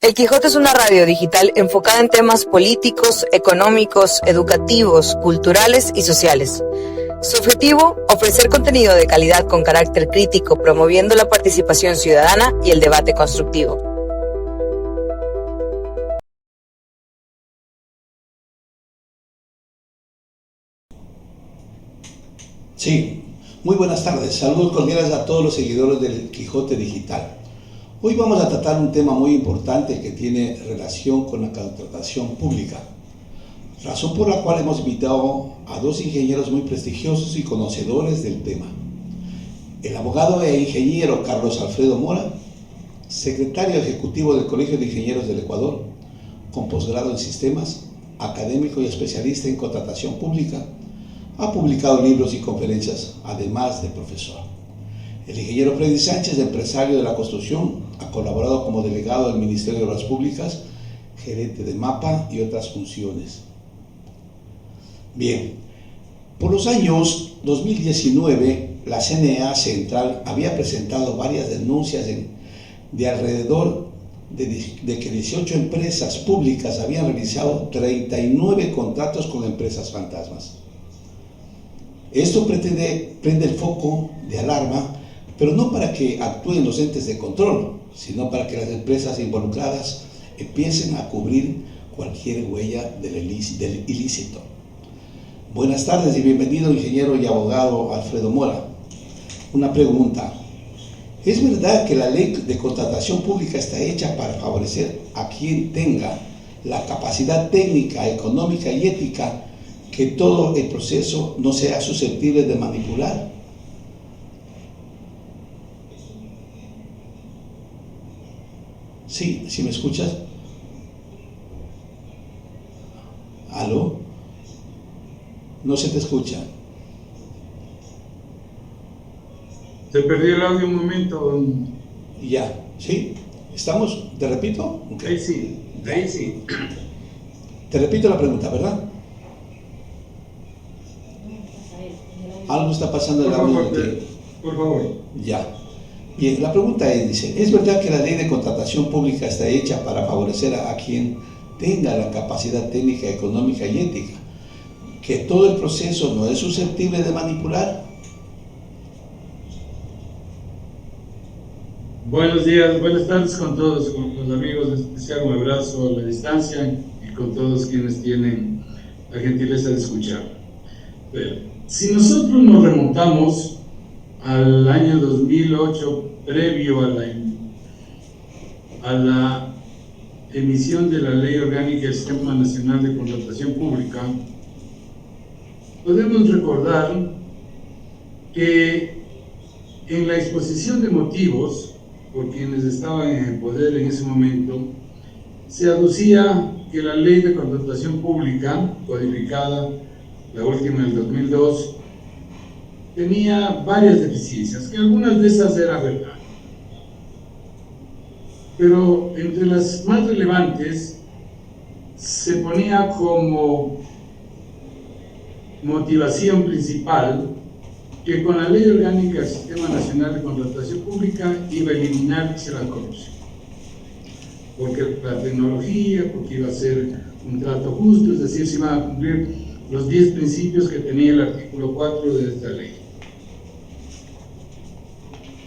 El Quijote es una radio digital enfocada en temas políticos, económicos, educativos, culturales y sociales. Su objetivo, ofrecer contenido de calidad con carácter crítico, promoviendo la participación ciudadana y el debate constructivo. Sí, muy buenas tardes. Saludos cordiales a todos los seguidores del Quijote Digital. Hoy vamos a tratar un tema muy importante que tiene relación con la contratación pública, razón por la cual hemos invitado a dos ingenieros muy prestigiosos y conocedores del tema. El abogado e ingeniero Carlos Alfredo Mora, secretario ejecutivo del Colegio de Ingenieros del Ecuador, con posgrado en sistemas, académico y especialista en contratación pública. Ha publicado libros y conferencias, además de profesor. El ingeniero Freddy Sánchez, empresario de la construcción, ha colaborado como delegado del Ministerio de Obras Públicas, gerente de MAPA y otras funciones. Bien, por los años 2019, la CNA Central había presentado varias denuncias de alrededor de que 18 empresas públicas habían realizado 39 contratos con empresas fantasmas. Esto prende el foco de alarma, pero no para que actúen los entes de control, sino para que las empresas involucradas empiecen a cubrir cualquier huella del ilícito. Buenas tardes y bienvenido, ingeniero y abogado Alfredo Mora. Una pregunta. ¿Es verdad que la ley de contratación pública está hecha para favorecer a quien tenga la capacidad técnica, económica y ética, que todo el proceso no sea susceptible de manipular? Sí, ¿sí me escuchas? ¿Aló? No se te escucha. Se perdió el audio un momento. Ya, ¿sí? ¿Estamos? ¿Te repito? Okay. Ahí sí. Te repito la pregunta, ¿verdad? Algo está pasando en el audio. Por favor. Ya. Bien, la pregunta dice, ¿es verdad que la ley de contratación pública está hecha para favorecer a quien tenga la capacidad técnica, económica y ética, que todo el proceso no es susceptible de manipular? Buenos días, buenas tardes con todos, con los amigos, en especial un abrazo a la distancia y con todos quienes tienen la gentileza de escuchar. Si nosotros nos remontamos al año 2008, previo a la emisión de la Ley Orgánica del Sistema Nacional de Contratación Pública, podemos recordar que en la exposición de motivos, por quienes estaban en el poder en ese momento, se aducía que la Ley de Contratación Pública, codificada, la última en el 2002, tenía varias deficiencias, que algunas de esas eran verdad. Pero entre las más relevantes se ponía como motivación principal que con la Ley Orgánica del Sistema Nacional de Contratación Pública iba a eliminarse la corrupción. Porque la tecnología, porque iba a ser un trato justo, es decir, se iban a cumplir los 10 principios que tenía el artículo 4 de esta ley.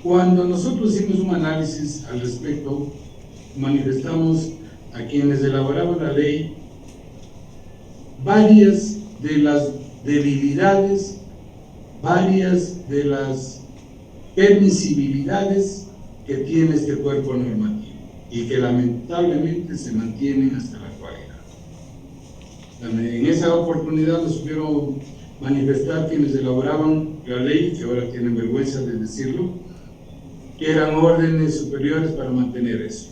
Cuando nosotros hicimos un análisis al respecto, manifestamos a quienes elaboraban la ley varias de las debilidades, varias de las permisibilidades que tiene este cuerpo normativo y que lamentablemente se mantienen hasta la actualidad. En esa oportunidad nos supieron manifestar quienes elaboraban la ley, que ahora tienen vergüenza de decirlo, que eran órdenes superiores para mantener eso.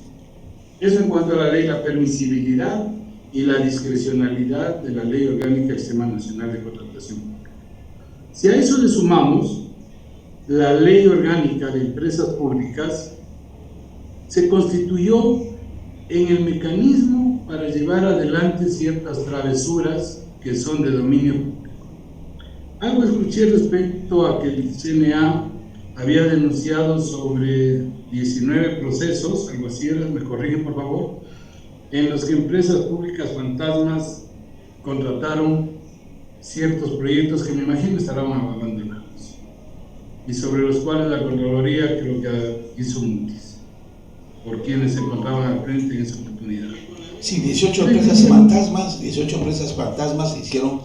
Eso en cuanto a la ley, la permisibilidad y la discrecionalidad de la Ley Orgánica del Sistema Nacional de Contratación Pública. Si a eso le sumamos la Ley Orgánica de Empresas Públicas, se constituyó en el mecanismo para llevar adelante ciertas travesuras que son de dominio público. Algo escuché respecto a que el CNA había denunciado sobre 19 procesos, algo así era, me corrigen por favor, en los que empresas públicas fantasmas contrataron ciertos proyectos que me imagino estarán abandonados y sobre los cuales la Contraloría creo que hizo multas por quienes se encontraban al frente en esa oportunidad. Sí, 18 empresas fantasmas hicieron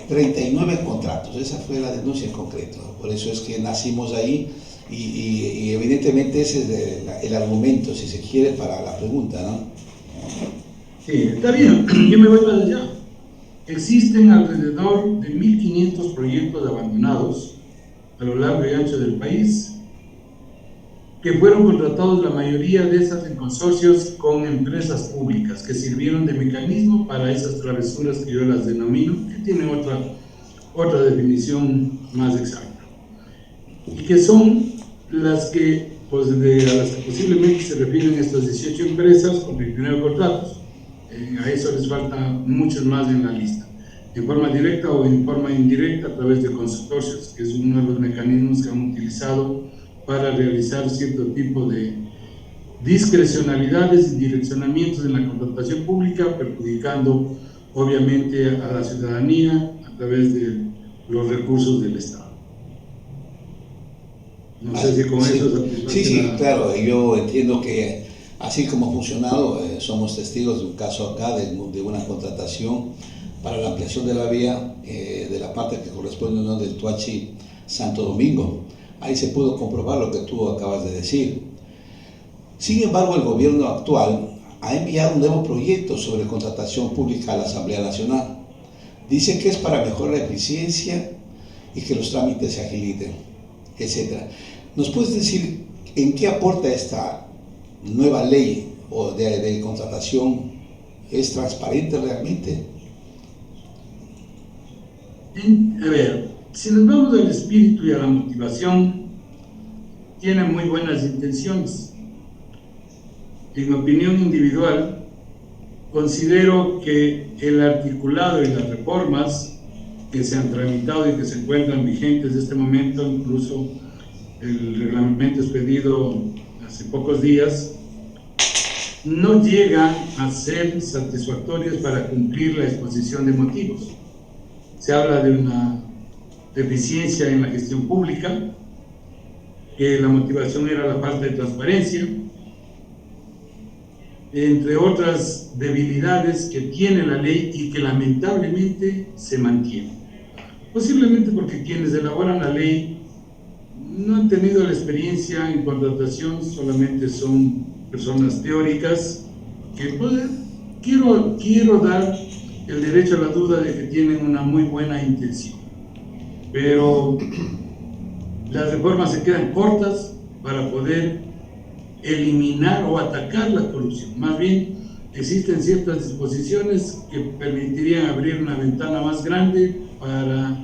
39 contratos. Esa fue la denuncia en concreto. Por eso es que nacimos ahí y evidentemente ese es el argumento, si se quiere, para la pregunta, ¿no? Sí, está bien, yo me voy para allá. Existen alrededor de 1.500 proyectos abandonados a lo largo y ancho del país, que fueron contratados la mayoría de esas en consorcios con empresas públicas que sirvieron de mecanismo para esas travesuras que yo las denomino, que tienen otra definición más exacta, y que son las que, pues, a las que posiblemente se refieren estas 18 empresas con 29 contratos. A eso les faltan muchos más en la lista, en forma directa o en forma indirecta a través de consorcios, que es uno de los mecanismos que han utilizado para realizar cierto tipo de discrecionalidades y direccionamientos en la contratación pública, perjudicando obviamente a la ciudadanía a través de los recursos del Estado. No sé si con eso... Sí, claro, yo entiendo que así como ha funcionado, somos testigos de un caso acá de una contratación para la ampliación de la vía de la parte que corresponde, ¿no?, del Tuachi Santo Domingo. Ahí se pudo comprobar lo que tú acabas de decir. Sin embargo, el gobierno actual ha enviado un nuevo proyecto sobre contratación pública a la Asamblea Nacional. Dice que es para mejorar la eficiencia y que los trámites se agiliten, etc. ¿Nos puedes decir en qué aporta esta nueva ley o de contratación? ¿Es transparente realmente? A ver, si nos vamos al espíritu y a la motivación, tiene muy buenas intenciones. En mi opinión individual, considero que el articulado y las reformas que se han tramitado y que se encuentran vigentes en este momento, incluso el reglamento expedido hace pocos días, no llegan a ser satisfactorios para cumplir la exposición de motivos. Se habla de una deficiencia en la gestión pública, que la motivación era la falta de transparencia, entre otras debilidades que tiene la ley y que lamentablemente se mantienen. Posiblemente porque quienes elaboran la ley no han tenido la experiencia en contratación, solamente son personas teóricas que quiero dar el derecho a la duda de que tienen una muy buena intención, pero las reformas se quedan cortas para poder eliminar o atacar la corrupción. Más bien, existen ciertas disposiciones que permitirían abrir una ventana más grande para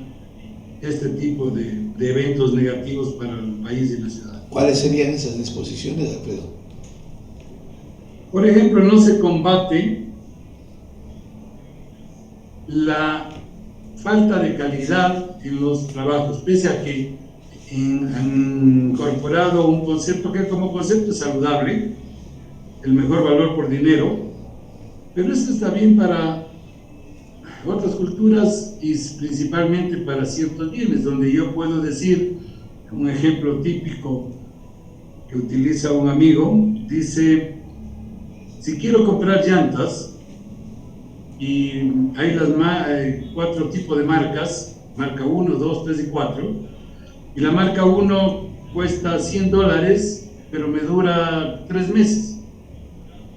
este tipo de eventos negativos para el país y la ciudad. ¿Cuáles serían esas disposiciones, Alfredo? Por ejemplo, no se combate la falta de calidad en los trabajos, pese a que han incorporado un concepto que como concepto es saludable, el mejor valor por dinero, pero esto está bien para otras culturas y principalmente para ciertos bienes, donde yo puedo decir, un ejemplo típico que utiliza un amigo, dice: si quiero comprar llantas y hay 4 tipos de marcas, marca 1, 2, 3 y 4, y la marca 1 cuesta $100, pero me dura 3 meses.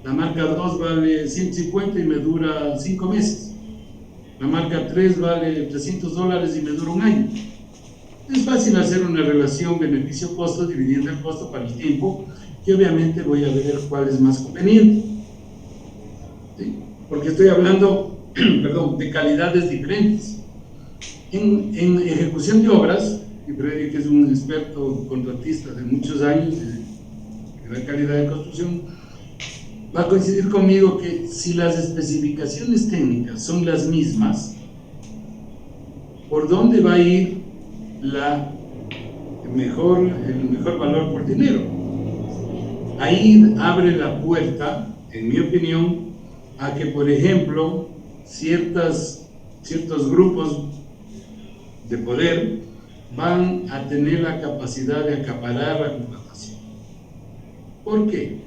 La marca 2 vale 150 y me dura 5 meses. La marca 3 vale $300 y me dura 1 año. Es fácil hacer una relación beneficio-costo dividiendo el costo para el tiempo, y obviamente voy a ver cuál es más conveniente. ¿Sí? Porque estoy hablando de calidades diferentes. En ejecución de obras, y Freddy, que es un experto contratista de muchos años de gran calidad de construcción, va a coincidir conmigo que si las especificaciones técnicas son las mismas, ¿por dónde va a ir el mejor valor por dinero? Ahí abre la puerta, en mi opinión, a que, por ejemplo, ciertos grupos de poder van a tener la capacidad de acaparar la contratación. ¿Por qué?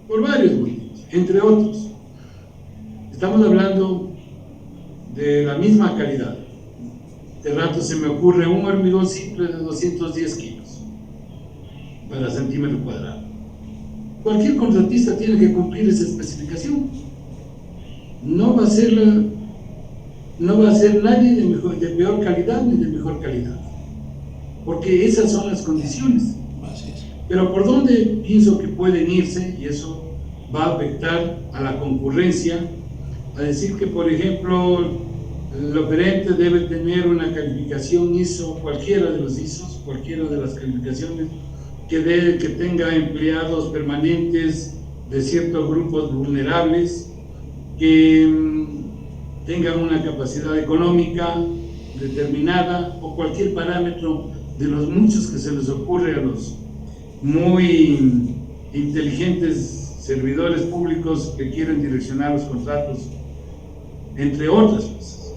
Por varios motivos, entre otros. Estamos hablando de la misma calidad. De rato se me ocurre un hormigón simple de 210 kilos para centímetro cuadrado. Cualquier contratista tiene que cumplir esa especificación. No va a ser nadie de peor calidad ni de mejor calidad, porque esas son las condiciones. Pero por dónde pienso que pueden irse, y eso va a afectar a la concurrencia, a decir que, por ejemplo, el operante debe tener una calificación ISO, cualquiera de los ISOs, cualquiera de las calificaciones, que tenga empleados permanentes de ciertos grupos vulnerables, que tengan una capacidad económica determinada, o cualquier parámetro de los muchos que se les ocurre a los muy inteligentes servidores públicos que quieren direccionar los contratos, entre otras cosas.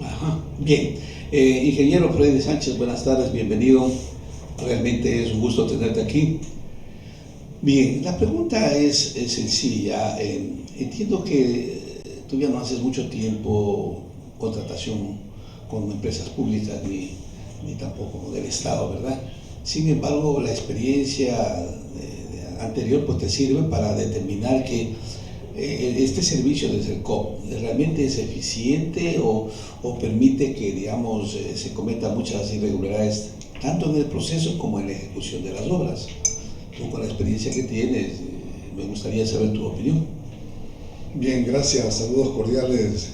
Ajá. Bien, ingeniero Freddy Sánchez, buenas tardes, bienvenido. Realmente es un gusto tenerte aquí. Bien, la pregunta es sencilla. Entiendo que tú ya no haces mucho tiempo contratación con empresas públicas ni tampoco del Estado, ¿verdad? Sin embargo, la experiencia anterior pues te sirve para determinar que este servicio del CERCOP realmente es eficiente o permite que, digamos, se cometan muchas irregularidades tanto en el proceso como en la ejecución de las obras. Tú, con la experiencia que tienes, me gustaría saber tu opinión. Bien, gracias. Saludos cordiales,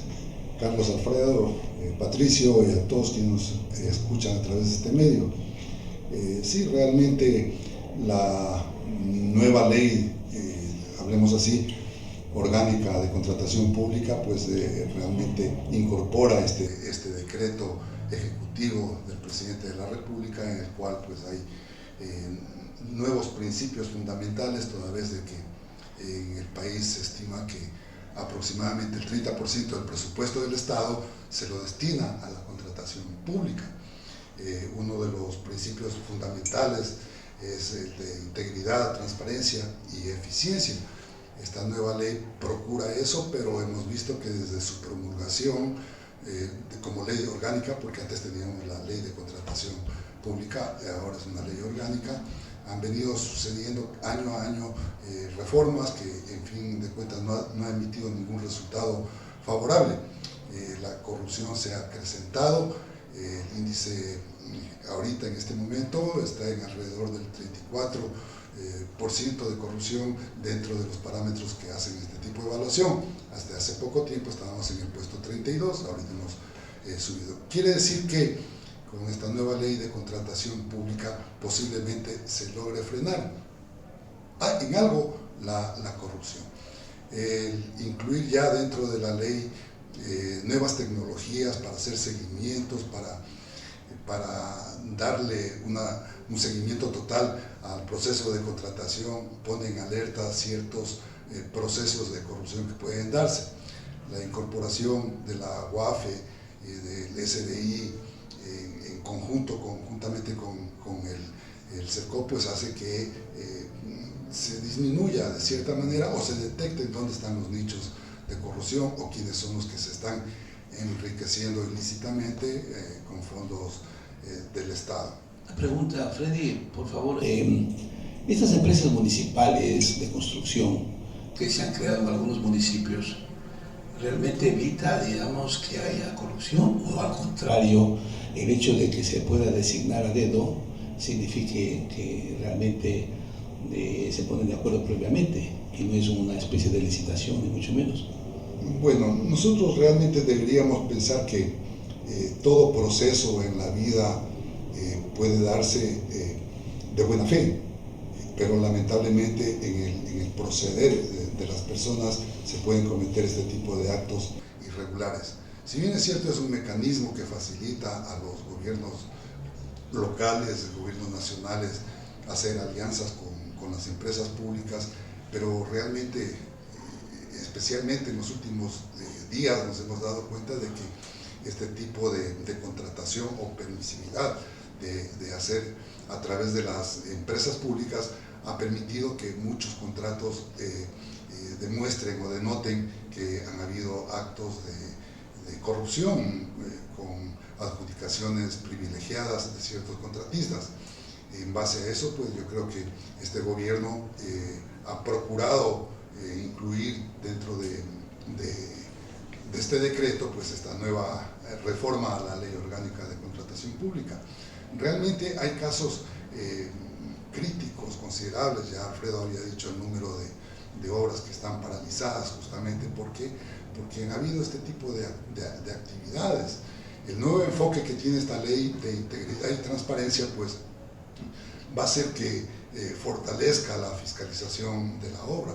Carlos Alfredo, Patricio y a todos quienes nos escuchan a través de este medio. Sí, realmente la nueva ley, hablemos así, orgánica de contratación pública, pues realmente incorpora este decreto ejecutivo del presidente de la República, en el cual pues hay nuevos principios fundamentales, toda vez de que en el país se estima que aproximadamente el 30% del presupuesto del Estado se lo destina a la contratación pública. Uno de los principios fundamentales es el de integridad, transparencia y eficiencia. Esta nueva ley procura eso, pero hemos visto que desde su promulgación como ley orgánica, porque antes teníamos la ley de contratación pública, ahora es una ley orgánica, han venido sucediendo año a año reformas que, en fin de cuentas, no ha emitido ningún resultado favorable. La corrupción se ha acrecentado, el índice ahorita en este momento está en alrededor del 34% de corrupción dentro de los parámetros que hacen este tipo de evaluación. Hasta hace poco tiempo estábamos en el puesto 32, ahorita hemos subido. Quiere decir que con esta nueva ley de contratación pública posiblemente se logre frenar en algo la corrupción. Incluir ya dentro de la ley nuevas tecnologías para hacer seguimientos, para darle un seguimiento total al proceso de contratación, pone en alerta ciertos procesos de corrupción que pueden darse. La incorporación de la UAFE y del SDI conjuntamente con el CERCOP, pues hace que se disminuya de cierta manera o se detecten dónde están los nichos de corrupción o quiénes son los que se están enriqueciendo ilícitamente con fondos del Estado. La pregunta, Freddy, por favor. Estas empresas municipales de construcción que se han creado en algunos municipios, ¿realmente evita, digamos, que haya corrupción? O al contrario, el hecho de que se pueda designar a dedo signifique que realmente se ponen de acuerdo previamente y no es una especie de licitación, ni mucho menos? Bueno, nosotros realmente deberíamos pensar que todo proceso en la vida puede darse de buena fe, pero lamentablemente en el proceder de las personas se pueden cometer este tipo de actos irregulares. Si bien es cierto, es un mecanismo que facilita a los gobiernos locales, gobiernos nacionales, hacer alianzas con las empresas públicas, pero realmente especialmente en los últimos días nos hemos dado cuenta de que este tipo de contratación o permisividad de hacer a través de las empresas públicas ha permitido que muchos contratos demuestren o denoten que han habido actos de corrupción con adjudicaciones privilegiadas de ciertos contratistas. En base a eso, pues yo creo que este gobierno ha procurado incluir dentro de este decreto pues esta nueva reforma a la Ley Orgánica de Contratación Pública. Realmente hay casos críticos, considerables. Ya Alfredo había dicho el número de obras que están paralizadas justamente porque han habido este tipo de actividades. El nuevo enfoque que tiene esta ley de integridad y transparencia pues va a hacer que fortalezca la fiscalización de la obra.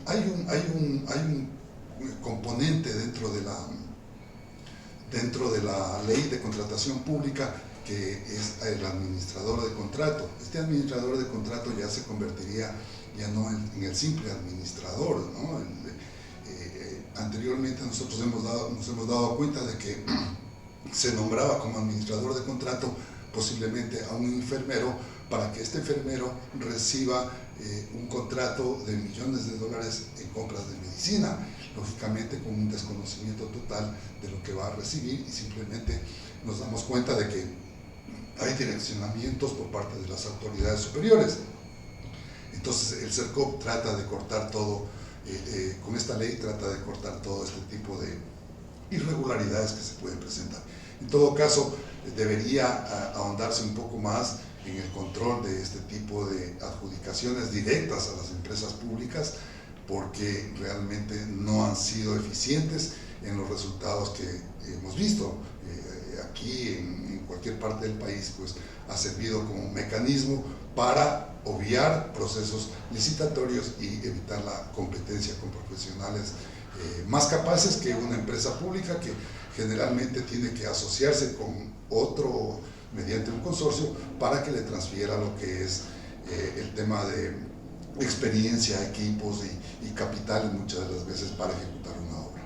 Hay un componente dentro de la ley de contratación pública que es el administrador de contrato. Este administrador de contrato ya se convertiría ya no en el simple administrador, ¿no? Anteriormente nosotros nos hemos dado cuenta de que se nombraba como administrador de contrato posiblemente a un enfermero para que este enfermero reciba un contrato de millones de dólares en compras de medicina, lógicamente con un desconocimiento total de lo que va a recibir, y simplemente nos damos cuenta de que hay direccionamientos por parte de las autoridades superiores. Entonces el CERCOP trata de cortar todo, con esta ley trata de cortar todo este tipo de irregularidades que se pueden presentar. En todo caso, debería ahondarse un poco más en el control de este tipo de adjudicaciones directas a las empresas públicas, porque realmente no han sido eficientes en los resultados que hemos visto. Aquí en cualquier parte del país pues ha servido como mecanismo para obviar procesos licitatorios y evitar la competencia con profesionales más capaces que una empresa pública, que generalmente tiene que asociarse con otro mediante un consorcio para que le transfiera lo que es el tema de experiencia, equipos y capital muchas de las veces para ejecutar una obra.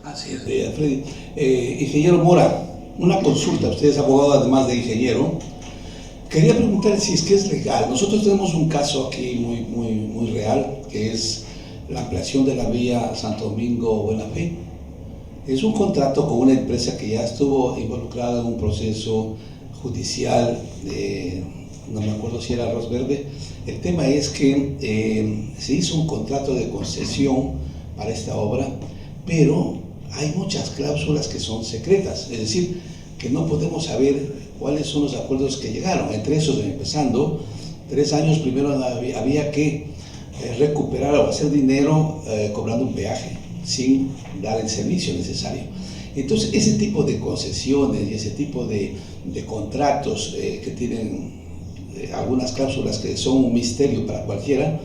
Así es, Freddy. Ingeniero Mora, una consulta. Usted es abogado además de ingeniero. Quería preguntar si es que es legal. Nosotros tenemos un caso aquí muy real, que es la ampliación de la vía Santo Domingo-Buena Fe. Es un contrato con una empresa que ya estuvo involucrada en un proceso judicial, no me acuerdo si era Arroz Verde. El tema es que se hizo un contrato de concesión para esta obra, pero hay muchas cláusulas que son secretas, es decir, que no podemos saber cuáles son los acuerdos que llegaron. Entre esos, empezando, 3 años primero había que recuperar o hacer dinero cobrando un peaje, sin dar el servicio necesario. Entonces, ese tipo de concesiones y ese tipo de contratos que tienen algunas cláusulas que son un misterio para cualquiera,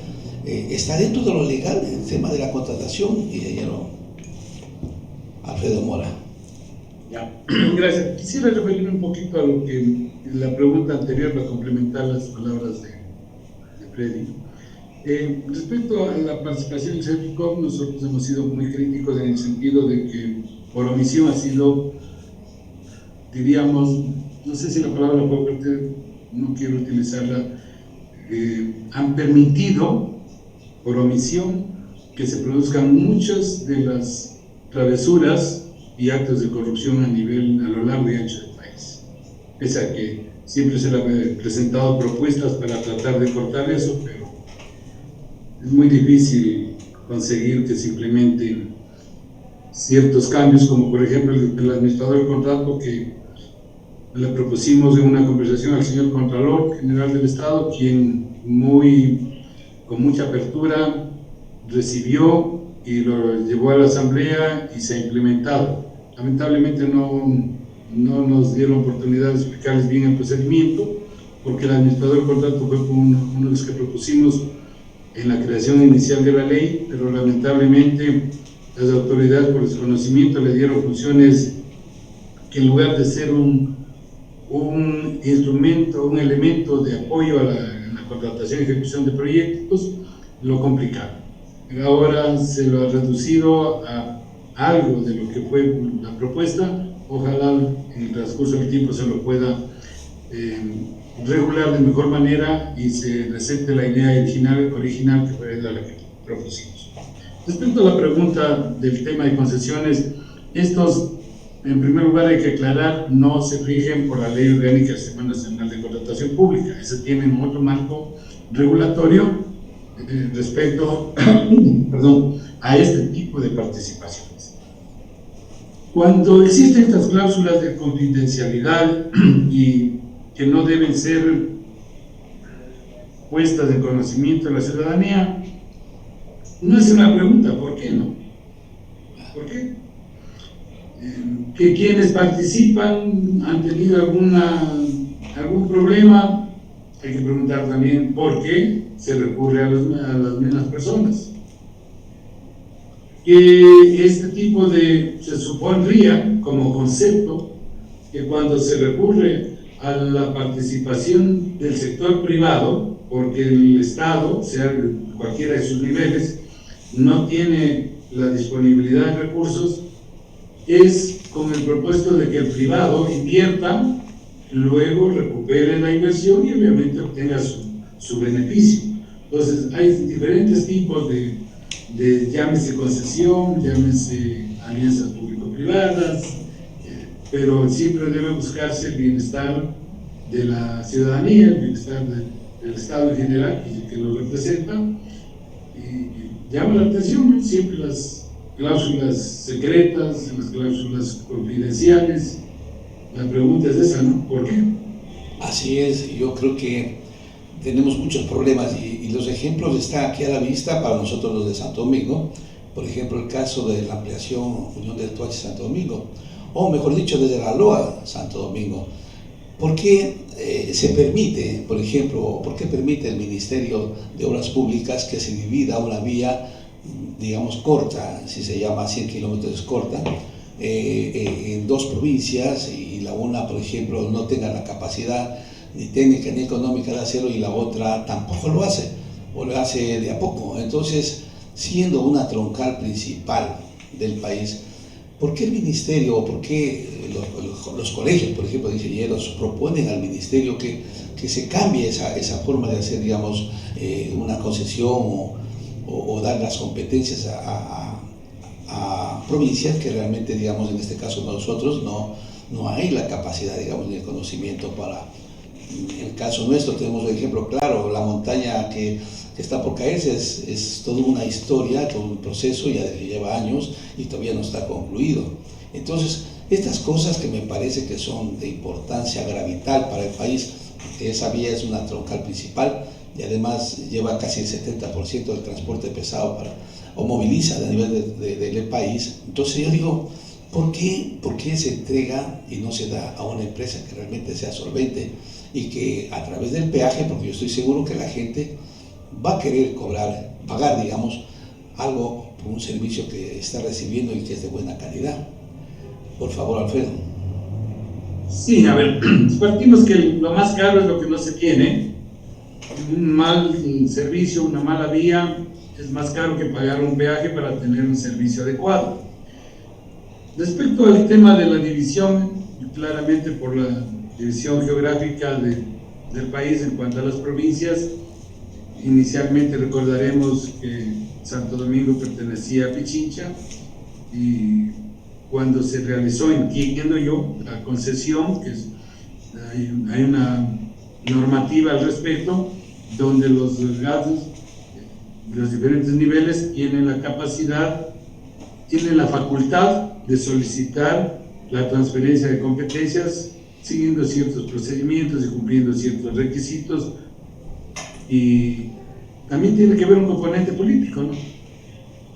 está dentro de lo legal el tema de la contratación, ingeniero Alfredo Mora. Ya, gracias. Quisiera referirme un poquito a lo que la pregunta anterior, para complementar las palabras de Freddy. Respecto a la participación del CERCOP, nosotros hemos sido muy críticos en el sentido de que por omisión ha sido, diríamos, no sé si la palabra no quiero utilizarla, han permitido por omisión que se produzcan muchas de las travesuras y actos de corrupción a lo largo y ancho del país. Pese a que siempre se le han presentado propuestas para tratar de cortar eso, pero es muy difícil conseguir que se implementen ciertos cambios, como por ejemplo el administrador del contrato, que le propusimos en una conversación al señor Contralor General del Estado, quien con mucha apertura recibió y lo llevó a la Asamblea y se ha implementado. Lamentablemente no nos dieron oportunidad de explicarles bien el procedimiento, porque el administrador del contrato fue uno de los que propusimos en la creación inicial de la ley, pero lamentablemente las autoridades por desconocimiento le dieron funciones que en lugar de ser un instrumento, un elemento de apoyo a la contratación y ejecución de proyectos, lo complicaron. ahora se lo ha reducido a algo de lo que fue la propuesta. Ojalá en el transcurso del tiempo se lo pueda regular de mejor manera y se recete la idea original que fue la que propusimos. Respecto a la pregunta del tema de concesiones, estos, en primer lugar, hay que aclarar, no se rigen por la Ley Orgánica del Sistema Nacional de Contratación Pública. Ese tiene otro marco regulatorio respecto a este tipo de participaciones. Cuando existen estas cláusulas de confidencialidad y que no deben ser puestas en conocimiento de la ciudadanía, no es una pregunta, ¿por qué no? ¿Por qué? Que quienes participan han tenido algún problema, hay que preguntar también por qué se recurre a las mismas personas. Que este tipo se supondría como concepto que cuando se recurre a la participación del sector privado, porque el Estado, sea cualquiera de sus niveles, no tiene la disponibilidad de recursos, es con el propósito de que el privado invierta, luego recupere la inversión y obviamente obtenga su beneficio. Entonces hay diferentes tipos de llámese concesión, llámese alianzas público-privadas, pero siempre debe buscarse el bienestar de la ciudadanía, el bienestar del Estado en general, que lo representa. Y llama la atención, ¿no? Siempre las cláusulas secretas, las cláusulas confidenciales. La pregunta es esa, ¿no? ¿Por qué? Así es, yo creo que tenemos muchos problemas y los ejemplos están aquí a la vista para nosotros los de Santo Domingo. Por ejemplo, el caso de la ampliación Unión del Tuachi Santo Domingo, o mejor dicho, desde la LOA Santo Domingo. ¿Por qué se permite, por ejemplo, por qué permite el Ministerio de Obras Públicas que se divida una vía, digamos, corta, si se llama 100 kilómetros corta, en dos provincias y la una, por ejemplo, no tenga la capacidad ni técnica ni económica de hacerlo y la otra tampoco lo hace, o lo hace de a poco? Entonces, siendo una troncal principal del país, ¿por qué el ministerio o por qué los colegios, por ejemplo, de ingenieros proponen al ministerio que se cambie esa forma de hacer, digamos, una concesión o dar las competencias a provincias que realmente, digamos, en este caso nosotros no hay la capacidad, digamos, ni el conocimiento para... En el caso nuestro tenemos un ejemplo claro, la montaña que está por caerse es toda una historia, todo un proceso ya que lleva años y todavía no está concluido. Entonces, estas cosas que me parece que son de importancia gravital para el país, porque esa vía es una troncal principal y además lleva casi el 70% del transporte pesado o moviliza a nivel del país. Entonces yo digo, ¿por qué se entrega y no se da a una empresa que realmente sea solvente y que a través del peaje, porque yo estoy seguro que la gente va a querer pagar, digamos, algo por un servicio que está recibiendo y que es de buena calidad? Por favor, Alfredo. Sí, a ver, partimos que lo más caro es lo que no se tiene. Un mal servicio, una mala vía, es más caro que pagar un peaje para tener un servicio adecuado. Respecto al tema de la división, claramente por la división geográfica del país en cuanto a las provincias, inicialmente recordaremos que Santo Domingo pertenecía a Pichincha y cuando se realizó, entiendo yo, la concesión, hay una normativa al respecto, donde los delegados de los diferentes niveles tienen la capacidad, tienen la facultad de solicitar la transferencia de competencias siguiendo ciertos procedimientos y cumpliendo ciertos requisitos, y también tiene que haber un componente político, ¿no?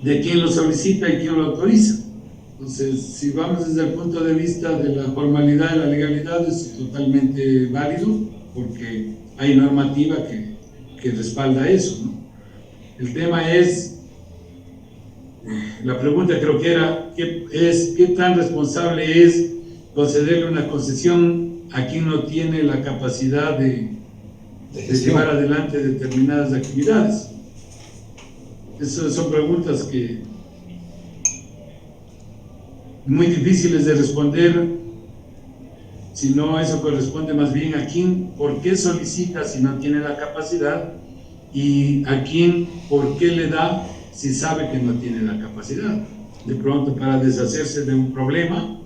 De quién lo solicita y quién lo autoriza. Entonces, si vamos desde el punto de vista de la formalidad y la legalidad, es totalmente válido porque hay normativa que respalda eso, ¿no? El tema es, la pregunta creo que era, ¿qué tan responsable es concederle una concesión a quien no tiene la capacidad de llevar adelante determinadas actividades? Esas son preguntas que muy difíciles de responder, si no, eso corresponde más bien a quién, por qué solicita si no tiene la capacidad, y a quién, por qué le da si sabe que no tiene la capacidad. De pronto para deshacerse de un problema,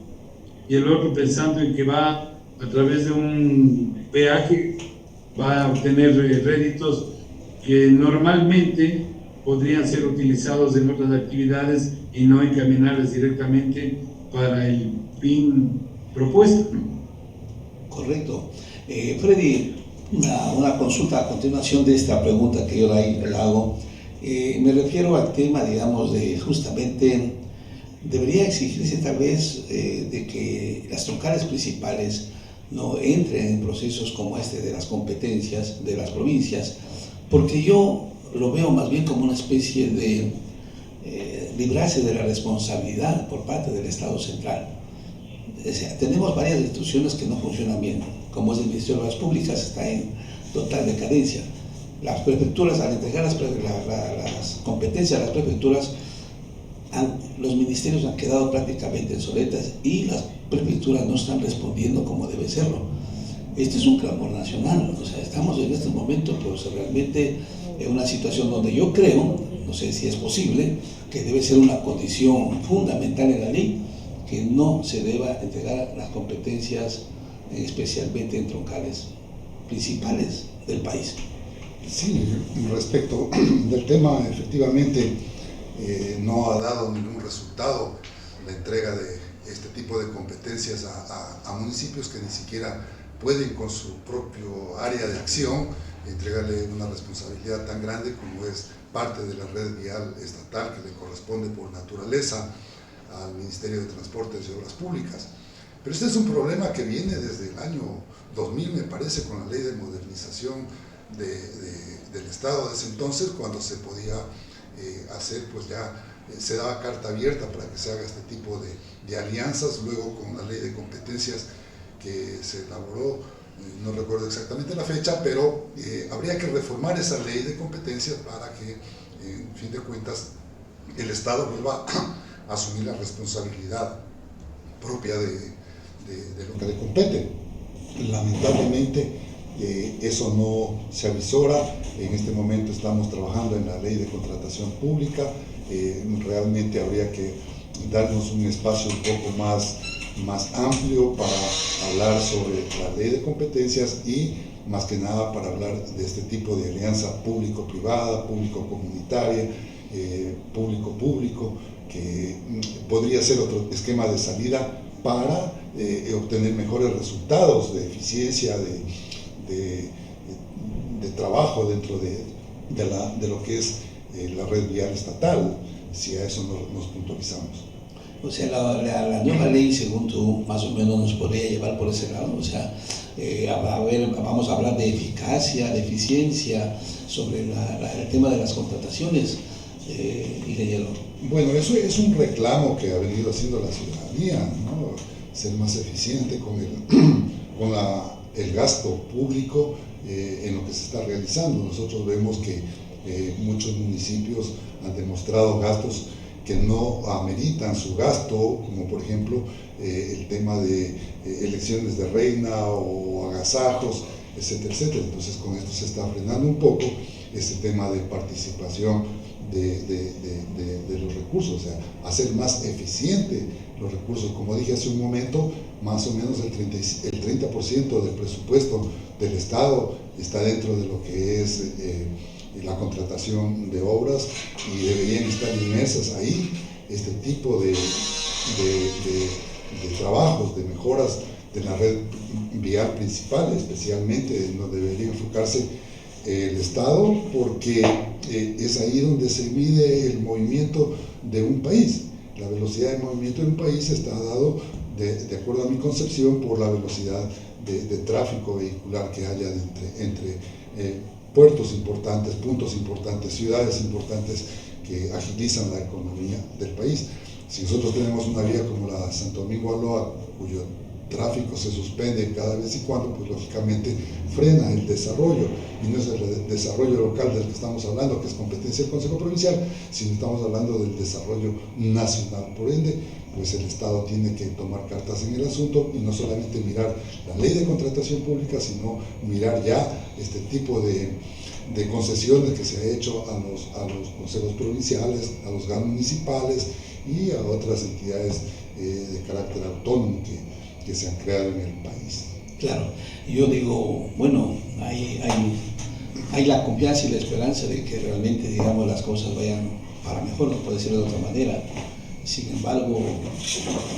y el otro pensando en que va a través de un peaje, va a obtener réditos que normalmente podrían ser utilizados en otras actividades y no encaminarles directamente para el fin propuesto. Correcto. Freddy, una consulta a continuación de esta pregunta que yo le hago. Me refiero al tema, digamos, de justamente, debería exigirse tal vez de que las troncales principales no entren en procesos como este de las competencias de las provincias, porque yo lo veo más bien como una especie de librarse de la responsabilidad por parte del Estado central. O sea, tenemos varias instituciones que no funcionan bien, como es el Ministerio de Obras Públicas, está en total decadencia. Las prefecturas, al entregar las competencias a las prefecturas, los ministerios han quedado prácticamente obsoletas y las prefecturas no están respondiendo como debe serlo. Este es un clamor nacional, o sea, estamos en este momento pues realmente en una situación donde yo creo, no sé si es posible, que debe ser una condición fundamental en la ley, que no se deba entregar las competencias, especialmente en troncales principales del país. Sí, respecto del tema, efectivamente no ha dado ningún resultado la entrega de este tipo de competencias a municipios que ni siquiera pueden con su propio área de acción entregarle una responsabilidad tan grande como es parte de la red vial estatal que le corresponde por naturaleza al Ministerio de Transportes y Obras Públicas. Pero este es un problema que viene desde el año 2000, me parece, con la ley de modernización del Estado de ese entonces, cuando se podía hacer, pues ya se daba carta abierta para que se haga este tipo de alianzas. Luego con la ley de competencias que se elaboró, no recuerdo exactamente la fecha, pero habría que reformar esa ley de competencias para que, en fin de cuentas, el Estado vuelva a asumir la responsabilidad propia de lo que le compete. Lamentablemente eso no se avisora. En este momento estamos trabajando en la ley de contratación pública. Realmente habría que darnos un espacio un poco más amplio para hablar sobre la ley de competencias y más que nada para hablar de este tipo de alianza público-privada, público-comunitaria, público-público, que podría ser otro esquema de salida para obtener mejores resultados de eficiencia, de trabajo dentro de lo que es la red vial estatal, si a eso nos puntualizamos. O sea, la nueva ley, según tú, más o menos nos podría llevar por ese lado. O sea, vamos a hablar de eficacia, de eficiencia, sobre el tema de las contrataciones y de hielo. Bueno, eso es un reclamo que ha venido haciendo la ciudadanía, ¿no? Ser más eficiente con el gasto público en lo que se está realizando. Nosotros vemos que muchos municipios han demostrado gastos que no ameritan su gasto, como por ejemplo el tema de elecciones de reina o agasajos, etcétera, etcétera. Entonces con esto se está frenando un poco ese tema de participación de los recursos, o sea, hacer más eficiente los recursos. Como dije hace un momento, más o menos el 30% del presupuesto del Estado está dentro de lo que es la contratación de obras, y deberían estar inmersas ahí este tipo de trabajos, de mejoras de la red vial principal, especialmente en donde debería enfocarse el Estado, porque es ahí donde se mide el movimiento de un país. La velocidad de movimiento de un país está dado, de acuerdo a mi concepción, por la velocidad de tráfico vehicular que haya entre puertos importantes, puntos importantes, ciudades importantes que agilizan la economía del país. Si nosotros tenemos una vía como la Santo Domingo-Aloa, cuyo tráfico se suspende cada vez y cuando, pues lógicamente frena el desarrollo, y no es el desarrollo local del que estamos hablando, que es competencia del Consejo Provincial, sino estamos hablando del desarrollo nacional. Por ende, pues el Estado tiene que tomar cartas en el asunto y no solamente mirar la ley de contratación pública, sino mirar ya este tipo de concesiones que se ha hecho a los consejos provinciales, a los GAN municipales y a otras entidades de carácter autónomo que se han creado en el país. Claro, yo digo, bueno, hay la confianza y la esperanza de que realmente, digamos, las cosas vayan para mejor, no puede ser de otra manera. Sin embargo,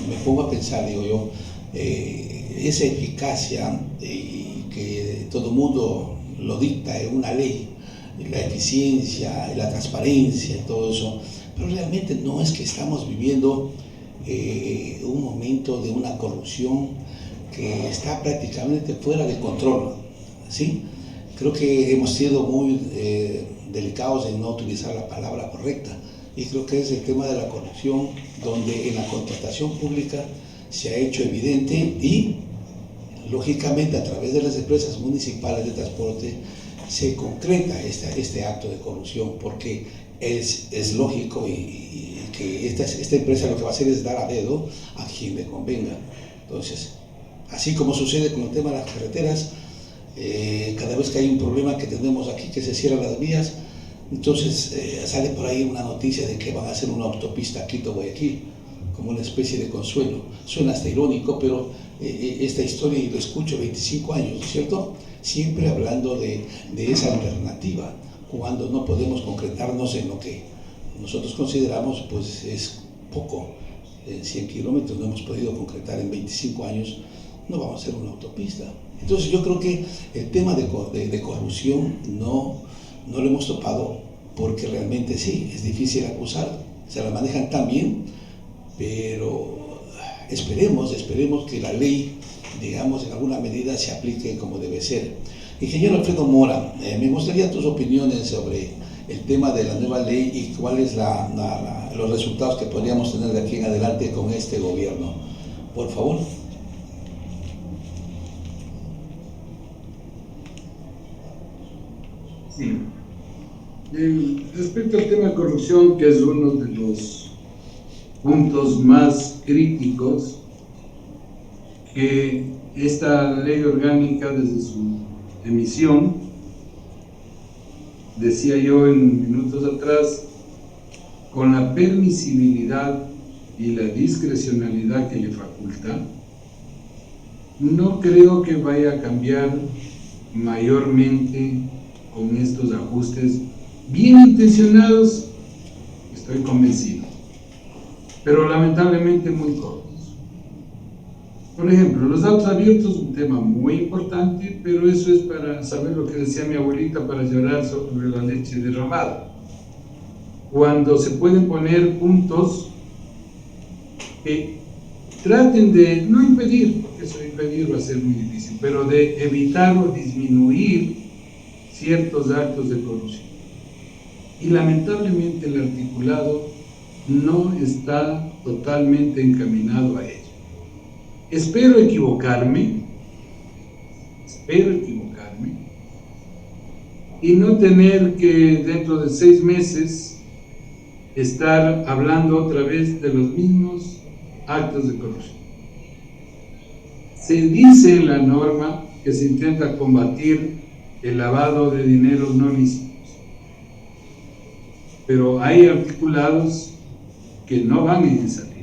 me pongo a pensar, digo yo, esa eficacia y que todo el mundo lo dicta en una ley, la eficiencia, la transparencia y todo eso, pero realmente no es que estamos viviendo un momento de una corrupción que está prácticamente fuera de control, ¿sí? Creo que hemos sido muy delicados en no utilizar la palabra correcta, y creo que es el tema de la corrupción, donde en la contratación pública se ha hecho evidente y lógicamente a través de las empresas municipales de transporte se concreta este acto de corrupción, porque es lógico y que esta empresa lo que va a hacer es dar a dedo a quien le convenga. Entonces, así como sucede con el tema de las carreteras, cada vez que hay un problema que tenemos aquí, que se cierran las vías, entonces sale por ahí una noticia de que van a hacer una autopista Quito-Guayaquil, como una especie de consuelo. Suena hasta irónico, pero esta historia, y lo escucho 25 años, ¿no es cierto? Siempre hablando de esa alternativa, cuando no podemos concretarnos en lo que nosotros consideramos pues es poco. 100 kilómetros no hemos podido concretar en 25 años, no vamos a hacer una autopista. Entonces yo creo que el tema de corrupción no lo hemos topado, porque realmente sí, es difícil acusar, se la manejan tan bien, pero esperemos que la ley, digamos, en alguna medida se aplique como debe ser. Ingeniero Alfredo Mora, me gustaría tus opiniones sobre el tema de la nueva ley y cuáles los resultados que podríamos tener de aquí en adelante con este gobierno. Por favor. Sí. Respecto al tema de corrupción, que es uno de los puntos más críticos, que esta ley orgánica desde su emisión, decía yo en minutos atrás, con la permisibilidad y la discrecionalidad que le faculta, no creo que vaya a cambiar mayormente con estos ajustes bien intencionados, estoy convencido, pero lamentablemente muy cortos. Por ejemplo, los datos abiertos, un tema muy importante, pero eso es para saber lo que decía mi abuelita, para llorar sobre la leche derramada. Cuando se pueden poner puntos que traten de no impedir, porque eso de impedir va a ser muy difícil, pero de evitar o disminuir ciertos actos de corrupción. Y lamentablemente el articulado no está totalmente encaminado a ello. Espero equivocarme y no tener que dentro de 6 meses estar hablando otra vez de los mismos actos de corrupción. Se dice en la norma que se intenta combatir el lavado de dineros no lícitos, pero hay articulados que no van en esa línea.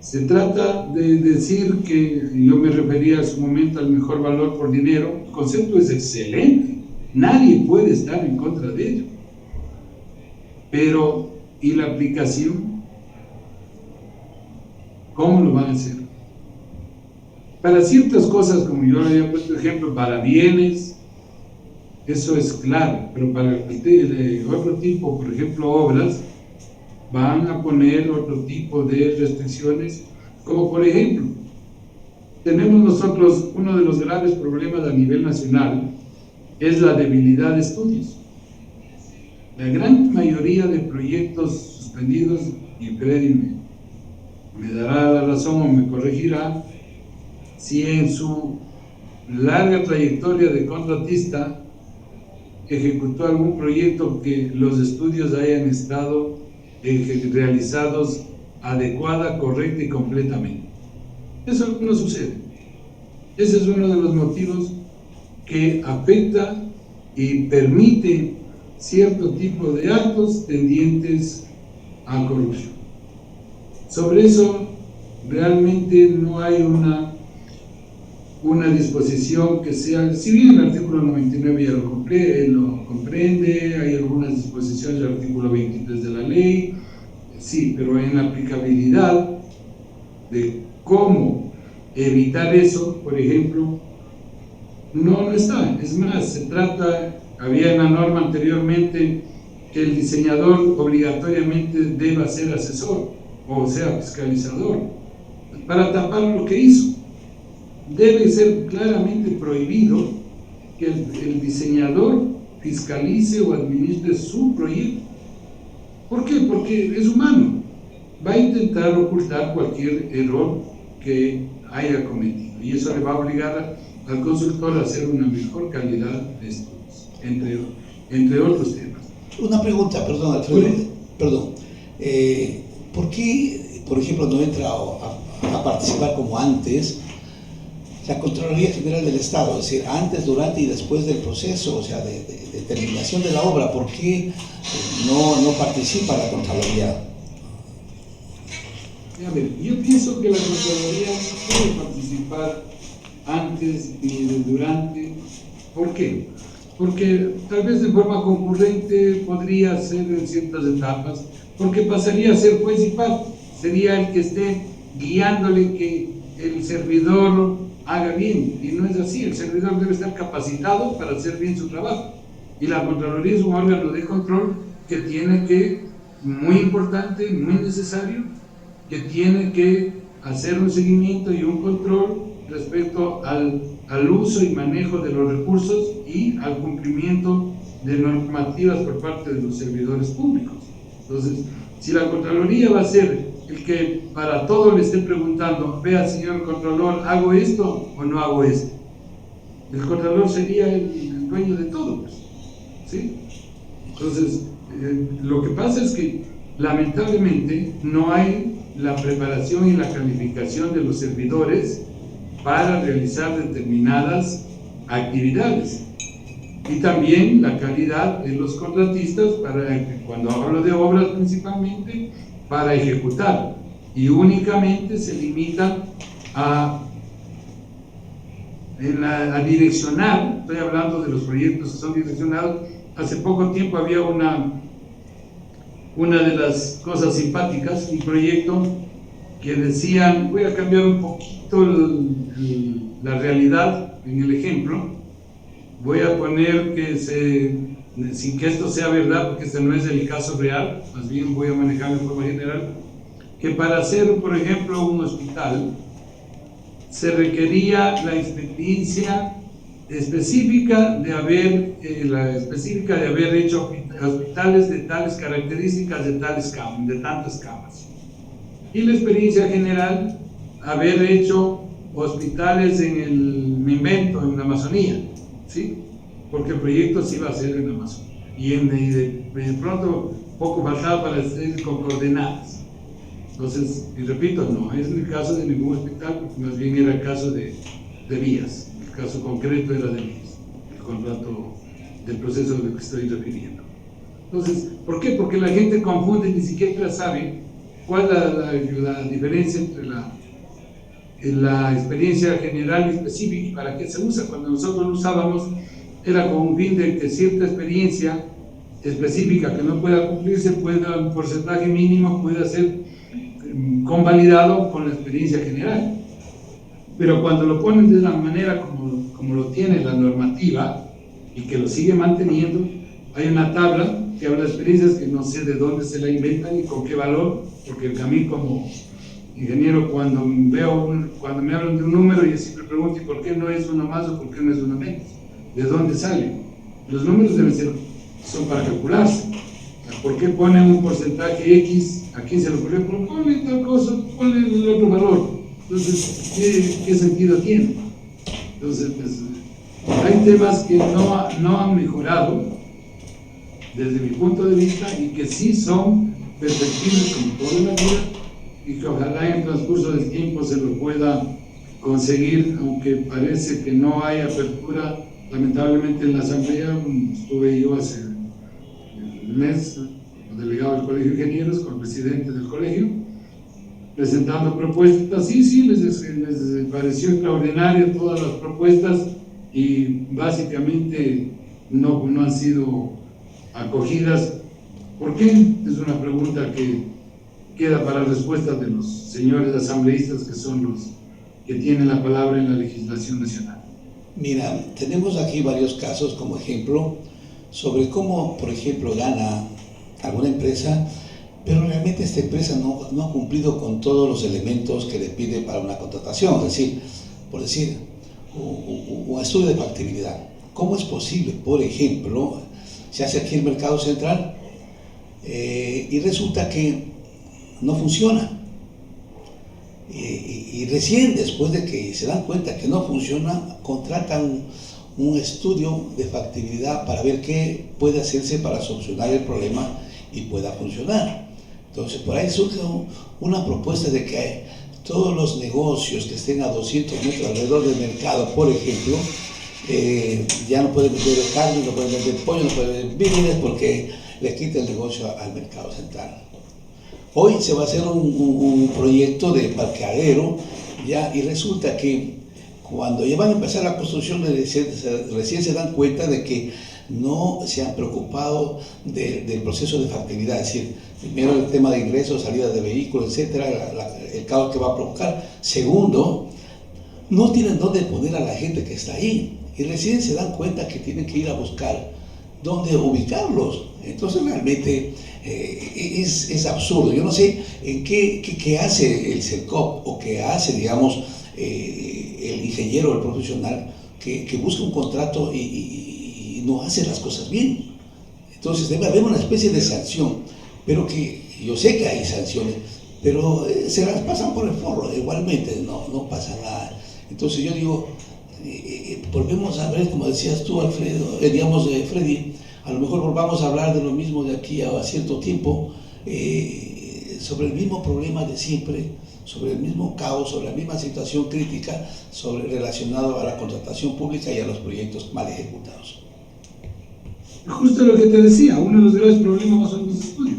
Se trata de decir que, yo me refería en su momento al mejor valor por dinero, el concepto es excelente, nadie puede estar en contra de ello, pero ¿y la aplicación? ¿Cómo lo van a hacer? Para ciertas cosas, como yo le había puesto ejemplo, para bienes, eso es claro, pero para otro tipo, por ejemplo, obras, van a poner otro tipo de restricciones, como por ejemplo, tenemos nosotros uno de los graves problemas a nivel nacional, es la debilidad de estudios. La gran mayoría de proyectos suspendidos, y créanme, me dará la razón o me corregirá, si en su larga trayectoria de contratista ejecutó algún proyecto que los estudios hayan estado realizados adecuada, correcta y completamente. Eso no sucede. Ese es uno de los motivos que afecta y permite cierto tipo de actos tendientes a corrupción. Sobre eso realmente no hay una disposición que sea, si bien el artículo 99 ya lo comprende, hay algunas disposiciones del artículo 23 de la ley, sí, pero en la aplicabilidad de cómo evitar eso, por ejemplo, no está. Es más, se trata, había en la norma anteriormente que el diseñador obligatoriamente deba ser asesor, o sea, fiscalizador, para tapar lo que hizo. Debe ser claramente prohibido que el diseñador fiscalice o administre su proyecto. ¿Por qué? Porque es humano. Va a intentar ocultar cualquier error que haya cometido y eso le va a obligar al consultor a hacer una mejor calidad de estudios, entre otros temas. Una pregunta, perdón, Alfredo. Perdón. ¿Por qué, por ejemplo, no entra a participar como antes la Contraloría General del Estado? Es decir, antes, durante y después del proceso, o sea, de terminación de la obra. ¿Por qué no participa la Contraloría? A ver, yo pienso que la Contraloría no puede participar antes ni durante. ¿Por qué? Porque tal vez de forma concurrente podría ser en ciertas etapas, porque pasaría a ser juez y parte, sería el que esté guiándole que el servidor haga bien, y no es así. El servidor debe estar capacitado para hacer bien su trabajo, y la Contraloría es un órgano de control que tiene que, muy importante, muy necesario, que tiene que hacer un seguimiento y un control respecto al uso y manejo de los recursos y al cumplimiento de normativas por parte de los servidores públicos. Entonces, si la Contraloría va a ser el que para todo le esté preguntando, vea señor Contralor, ¿hago esto o no hago esto? El Contralor sería el dueño de todo, pues, ¿sí? Entonces, lo que pasa es que lamentablemente no hay la preparación y la calificación de los servidores para realizar determinadas actividades, y también la calidad de los contratistas cuando hablo de obras principalmente, para ejecutar, y únicamente se limitan a direccionar. Estoy hablando de los proyectos que son direccionados. Hace poco tiempo había una de las cosas simpáticas, un proyecto que decían, voy a cambiar un poquito la realidad en el ejemplo, voy a poner que sin que esto sea verdad, porque este no es el caso real, más bien voy a manejar de forma general, que para hacer, por ejemplo, un hospital, se requería la experiencia específica de haber hecho hospitales de tales características, de tantas camas, y la experiencia general, haber hecho hospitales en la Amazonía, ¿sí? Porque el proyecto se iba a hacer en la Amazonía, y de pronto poco faltaba para hacer con coordenadas. Entonces, y repito, no es el caso de ningún hospital, porque más bien era el caso de vías. El caso concreto era de vías, el contrato del proceso del que estoy refiriendo. Entonces, ¿por qué? Porque la gente confunde y ni siquiera sabe cuál es la diferencia entre la experiencia general y específica y para qué se usa. Cuando nosotros lo usábamos, era con un fin de que cierta experiencia específica que no pueda cumplirse, un porcentaje mínimo pueda ser convalidado con la experiencia general. Pero cuando lo ponen de la manera como lo tiene la normativa y que lo sigue manteniendo, hay una tabla que habla de experiencias que no sé de dónde se la inventan y con qué valor, porque a mí como ingeniero, cuando me hablan de un número, yo siempre pregunto, ¿y por qué no es uno más o por qué no es uno menos? ¿De dónde sale? Los números son para calcularse. ¿por qué ponen un porcentaje X? ¿A quién se lo ocurrió? Pero ponle tal cosa, ponle el otro valor. Entonces, ¿qué sentido tiene? Entonces, pues, hay temas que no han mejorado desde mi punto de vista y que sí son perfectibles como todo en la vida y que ojalá en el transcurso del tiempo se lo pueda conseguir, aunque parece que no hay apertura. Lamentablemente en la asamblea estuve yo hace un mes como delegado del Colegio de Ingenieros con el presidente del colegio presentando propuestas. Sí, les pareció extraordinaria todas las propuestas y básicamente no han sido acogidas. ¿Por qué? Es una pregunta que queda para respuesta de los señores asambleístas, que son los que tienen la palabra en la legislación nacional. Mira, tenemos aquí varios casos como ejemplo sobre cómo, por ejemplo, gana alguna empresa, pero realmente esta empresa no ha cumplido con todos los elementos que le pide para una contratación. Es decir, por decir, un estudio de factibilidad. ¿Cómo es posible, por ejemplo, se hace aquí el mercado central y resulta que no funciona? Y recién después de que se dan cuenta que no funciona, contratan un estudio de factibilidad para ver qué puede hacerse para solucionar el problema y pueda funcionar. Entonces por ahí surge una propuesta de que todos los negocios que estén a 200 metros alrededor del mercado, por ejemplo, ya no pueden vender carne, no pueden vender pollo, no pueden vender víveres porque le quita el negocio al mercado central. Hoy se va a hacer un proyecto de parqueadero ya, y resulta que cuando ya van a empezar la construcción recién se dan cuenta de que no se han preocupado del proceso de factibilidad, es decir, primero el tema de ingresos, salida de vehículos, etcétera, el caos que va a provocar. Segundo, no tienen dónde poner a la gente que está ahí y recién se dan cuenta que tienen que ir a buscar dónde ubicarlos. Entonces realmente es absurdo. Yo no sé en qué hace el CERCOP o qué hace, digamos, el ingeniero, el profesional que busca un contrato y no hace las cosas bien. Entonces debe haber una especie de sanción, pero que yo sé que hay sanciones, pero se las pasan por el forro, igualmente no pasa nada. Entonces yo digo, volvemos a ver, como decías tú, Alfredo, Freddy, a lo mejor volvamos a hablar de lo mismo de aquí a cierto tiempo, sobre el mismo problema de siempre, sobre el mismo caos, sobre la misma situación crítica, relacionado a la contratación pública y a los proyectos mal ejecutados. Justo lo que te decía, uno de los graves problemas son los estudios.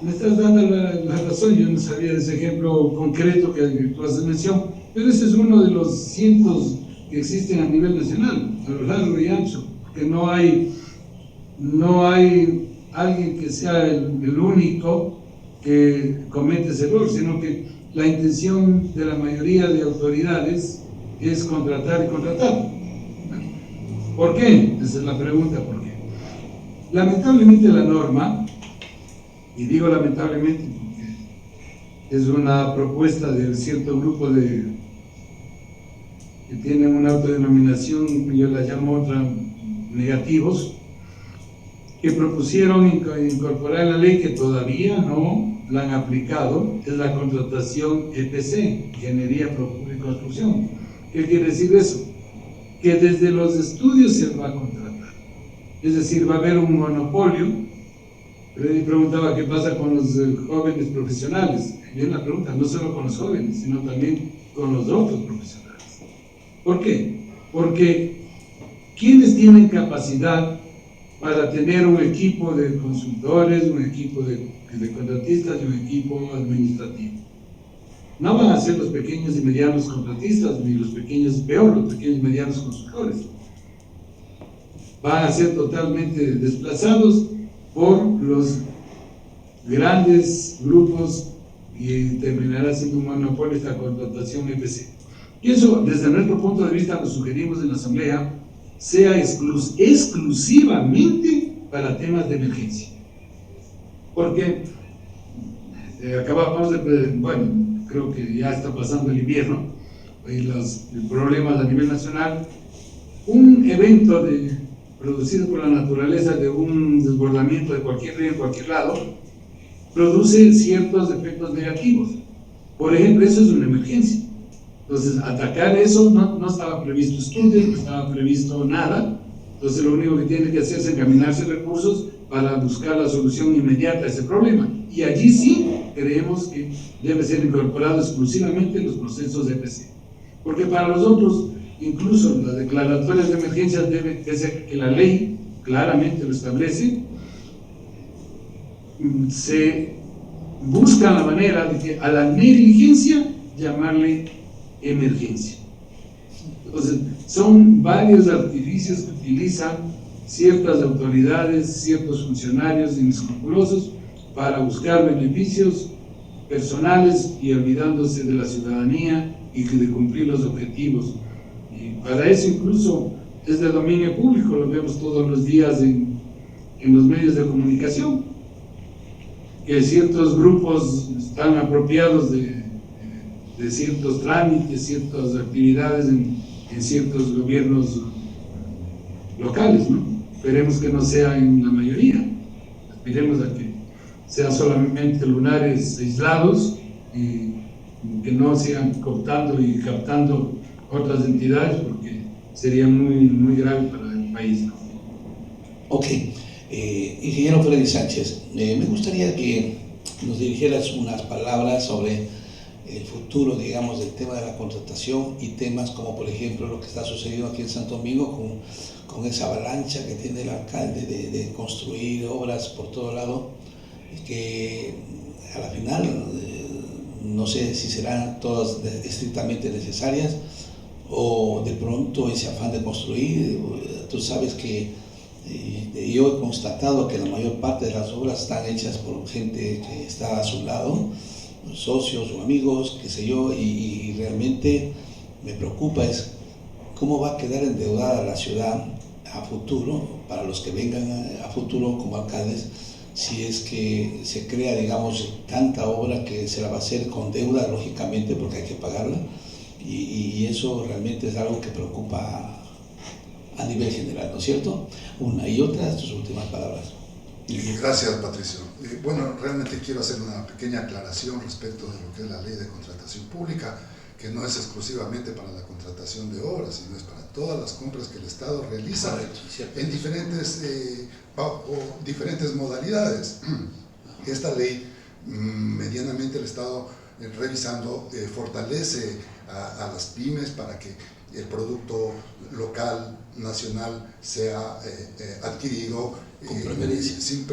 Me estás dando la razón, yo no sabía de ese ejemplo concreto que tú haces mención, pero ese es uno de los cientos que existen a nivel nacional, a lo largo y ancho, que no hay alguien que sea el único que comete ese error, sino que la intención de la mayoría de autoridades es contratar y contratar. ¿Por qué? Esa es la pregunta, ¿por qué? Lamentablemente la norma, y digo lamentablemente porque es una propuesta de cierto grupo que tienen una autodenominación, yo la llamo otra, negativos, que propusieron incorporar en la ley, que todavía no la han aplicado, es la contratación EPC, Ingeniería y Construcción. ¿Qué quiere decir eso? Que desde los estudios se va a contratar, es decir, va a haber un monopolio. Freddy preguntaba qué pasa con los jóvenes profesionales. Bien la pregunta, no solo con los jóvenes, sino también con los otros profesionales. ¿Por qué? Porque ¿quiénes tienen capacidad para tener un equipo de consultores, un equipo de contratistas y un equipo administrativo? No van a ser los pequeños y medianos contratistas, ni los pequeños, peor, los pequeños y medianos consultores. Van a ser totalmente desplazados por los grandes grupos y terminará siendo un monopolio esta contratación EPC. Y eso, desde nuestro punto de vista, lo sugerimos en la Asamblea, sea exclusivamente para temas de emergencia. Porque acabamos bueno, creo que ya está pasando el invierno y los problemas a nivel nacional. Un evento de producido por la naturaleza de un desbordamiento de cualquier río en cualquier lado, produce ciertos efectos negativos. Por ejemplo, eso es una emergencia. Entonces, atacar eso no estaba previsto estudios, no estaba previsto nada. Entonces, lo único que tiene que hacer es encaminarse recursos para buscar la solución inmediata a ese problema. Y allí sí creemos que debe ser incorporado exclusivamente en los procesos de EPC. Porque para los otros, incluso las declaratorias de emergencia, pese a que la ley claramente lo establece, se busca la manera de que a la negligencia llamarle emergencia. Entonces, son varios artificios que utilizan ciertas autoridades, ciertos funcionarios inescrupulosos para buscar beneficios personales y olvidándose de la ciudadanía y de cumplir los objetivos. Y para eso incluso es de dominio público, lo vemos todos los días en los medios de comunicación, que ciertos grupos están apropiados de ciertos trámites, ciertas actividades en ciertos gobiernos locales, ¿no? Esperemos que no sea en la mayoría, aspiremos a que sean solamente lugares aislados y que no sigan cooptando y captando otras entidades, porque sería muy grave para el país, ¿no? Ok, ingeniero Freddy Sánchez, me gustaría que nos dirigieras unas palabras sobre el futuro, digamos, del tema de la contratación y temas como, por ejemplo, lo que está sucediendo aquí en Santo Domingo con esa avalancha que tiene el alcalde de construir obras por todo lado, que a la final no sé si serán todas estrictamente necesarias o de pronto ese afán de construir. Tú sabes que yo he constatado que la mayor parte de las obras están hechas por gente que está a su lado, socios o amigos, qué sé yo, y realmente me preocupa es cómo va a quedar endeudada la ciudad a futuro, para los que vengan a futuro como alcaldes, si es que se crea, digamos, tanta obra que se la va a hacer con deuda, lógicamente, porque hay que pagarla, y eso realmente es algo que preocupa a nivel general, ¿no es cierto? Una y otra, tus últimas palabras. Gracias, Patricio. Bueno, realmente quiero hacer una pequeña aclaración respecto de lo que es la ley de contratación pública, que no es exclusivamente para la contratación de obras, sino es para todas las compras que el Estado realiza en diferentes modalidades. Esta ley, medianamente el Estado revisando, fortalece a las pymes para que el producto local, nacional, sea adquirido sin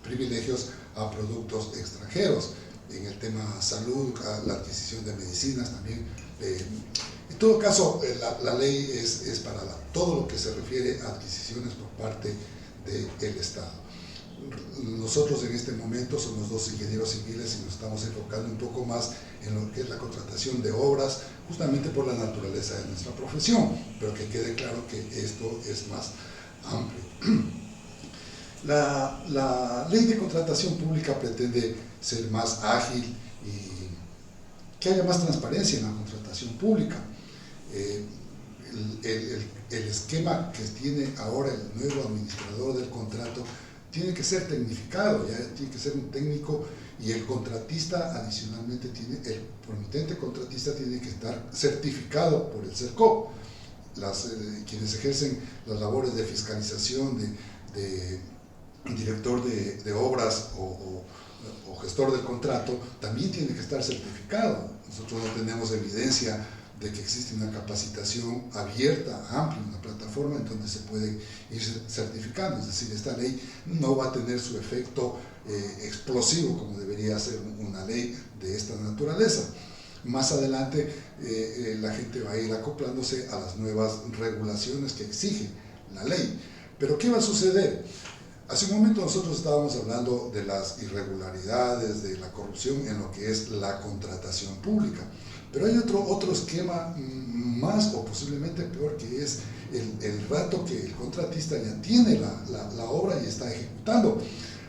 privilegios a productos extranjeros. En el tema salud, la adquisición de medicinas también. En todo caso, la ley es para todo lo que se refiere a adquisiciones por parte del Estado. Nosotros en este momento somos dos ingenieros civiles y nos estamos enfocando un poco más en lo que es la contratación de obras, justamente por la naturaleza de nuestra profesión, pero que quede claro que esto es más amplio. La ley de contratación pública pretende ser más ágil y que haya más transparencia en la contratación pública. El esquema que tiene ahora el nuevo administrador del contrato tiene que ser tecnificado, ya tiene que ser un técnico, y el contratista adicionalmente el promitente contratista tiene que estar certificado por el CERCOP. Quienes ejercen las labores de fiscalización, de director de obras o gestor del contrato, también tiene que estar certificado. Nosotros no tenemos evidencia de que existe una capacitación abierta, amplia, una plataforma en donde se puede ir certificando. Es decir, esta ley no va a tener su efecto explosivo como debería ser una ley de esta naturaleza. Más adelante la gente va a ir acoplándose a las nuevas regulaciones que exige la ley. Pero ¿qué va a suceder? Hace un momento nosotros estábamos hablando de las irregularidades, de la corrupción en lo que es la contratación pública. Pero hay otro esquema más o posiblemente peor, que es el rato que el contratista ya tiene la obra y está ejecutando.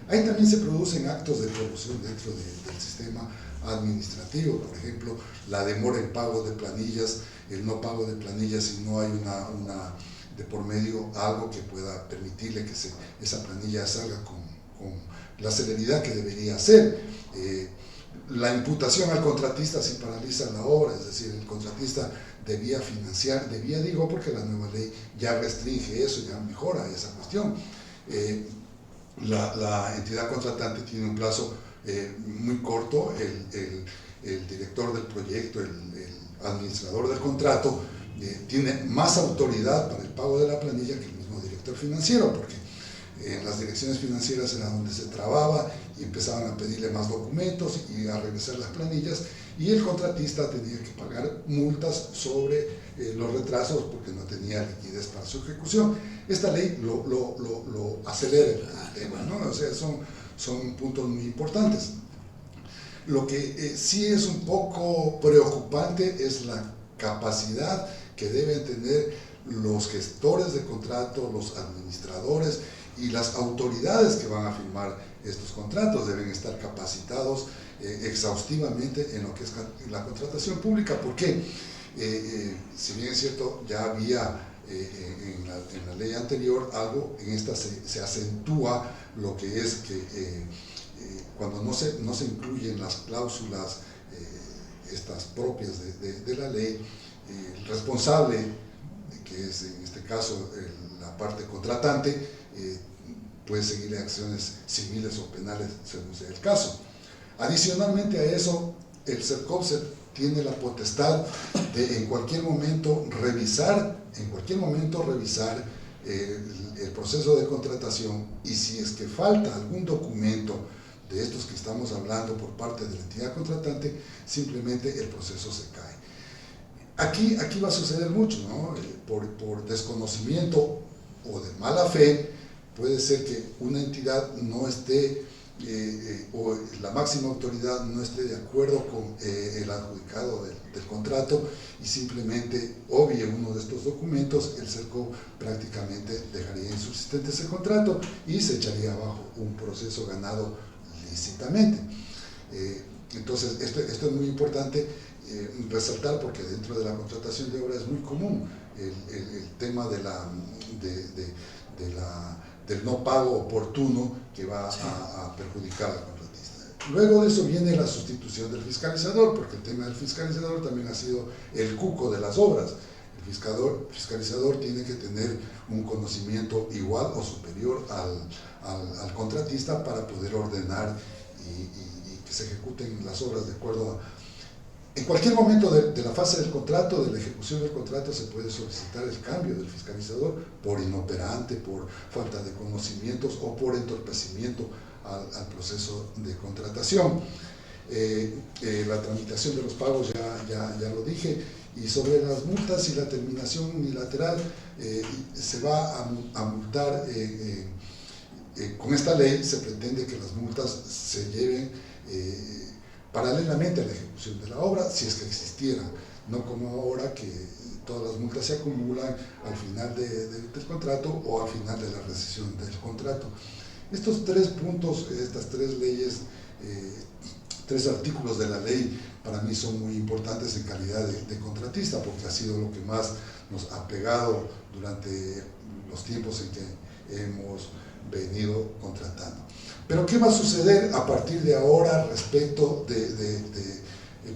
Ahí también se producen actos de corrupción dentro del sistema administrativo. Por ejemplo, la demora en pago de planillas, el no pago de planillas si no hay una de por medio algo que pueda permitirle que esa planilla salga con la celeridad que debería ser. La imputación al contratista si paraliza la obra, es decir, el contratista debía financiar, digo porque la nueva ley ya restringe eso, ya mejora esa cuestión. La entidad contratante tiene un plazo muy corto, el director del proyecto, el administrador del contrato, tiene más autoridad para el pago de la planilla que el mismo director financiero, porque en las direcciones financieras era donde se trababa y empezaban a pedirle más documentos y a regresar las planillas, y el contratista tenía que pagar multas sobre los retrasos porque no tenía liquidez para su ejecución. Esta ley lo acelera el tema, ¿no? O sea, son puntos muy importantes. Lo que sí es un poco preocupante es la capacidad que deben tener los gestores de contrato, los administradores y las autoridades que van a firmar estos contratos. Deben estar capacitados exhaustivamente en lo que es la contratación pública. ¿Por qué? Si bien es cierto, ya había en la ley anterior algo, en esta se acentúa lo que es que cuando no se incluyen las cláusulas estas propias de la ley, el responsable, que es en este caso la parte contratante, puede seguirle acciones civiles o penales según sea el caso. Adicionalmente a eso, el CERCOPSET tiene la potestad de en cualquier momento revisar el proceso de contratación, y si es que falta algún documento de estos que estamos hablando por parte de la entidad contratante, simplemente el proceso se cae. Aquí va a suceder mucho, ¿no? Por desconocimiento o de mala fe, puede ser que una entidad no esté, o la máxima autoridad no esté de acuerdo con el adjudicado del contrato y simplemente obvie uno de estos documentos. El CERCO prácticamente dejaría insubsistente ese contrato y se echaría abajo un proceso ganado lícitamente. Entonces, esto es muy importante resaltar, porque dentro de la contratación de obra es muy común el tema del no pago oportuno que va a perjudicar al contratista. Luego de eso viene la sustitución del fiscalizador, porque el tema del fiscalizador también ha sido el cuco de las obras. El fiscalizador tiene que tener un conocimiento igual o superior al contratista para poder ordenar y que se ejecuten las obras de acuerdo a... En cualquier momento de la fase del contrato, de la ejecución del contrato, se puede solicitar el cambio del fiscalizador por inoperante, por falta de conocimientos o por entorpecimiento al proceso de contratación. La tramitación de los pagos ya lo dije, y sobre las multas y la terminación unilateral, se va a multar. Con esta ley se pretende que las multas se lleven paralelamente a la ejecución de la obra, si es que existiera, no como ahora que todas las multas se acumulan al final del contrato o al final de la rescisión del contrato. Estos 3 puntos, estas 3 leyes, 3 artículos de la ley, para mí son muy importantes en calidad de contratista, porque ha sido lo que más nos ha pegado durante los tiempos en que hemos venido contratando. Pero ¿qué va a suceder a partir de ahora respecto de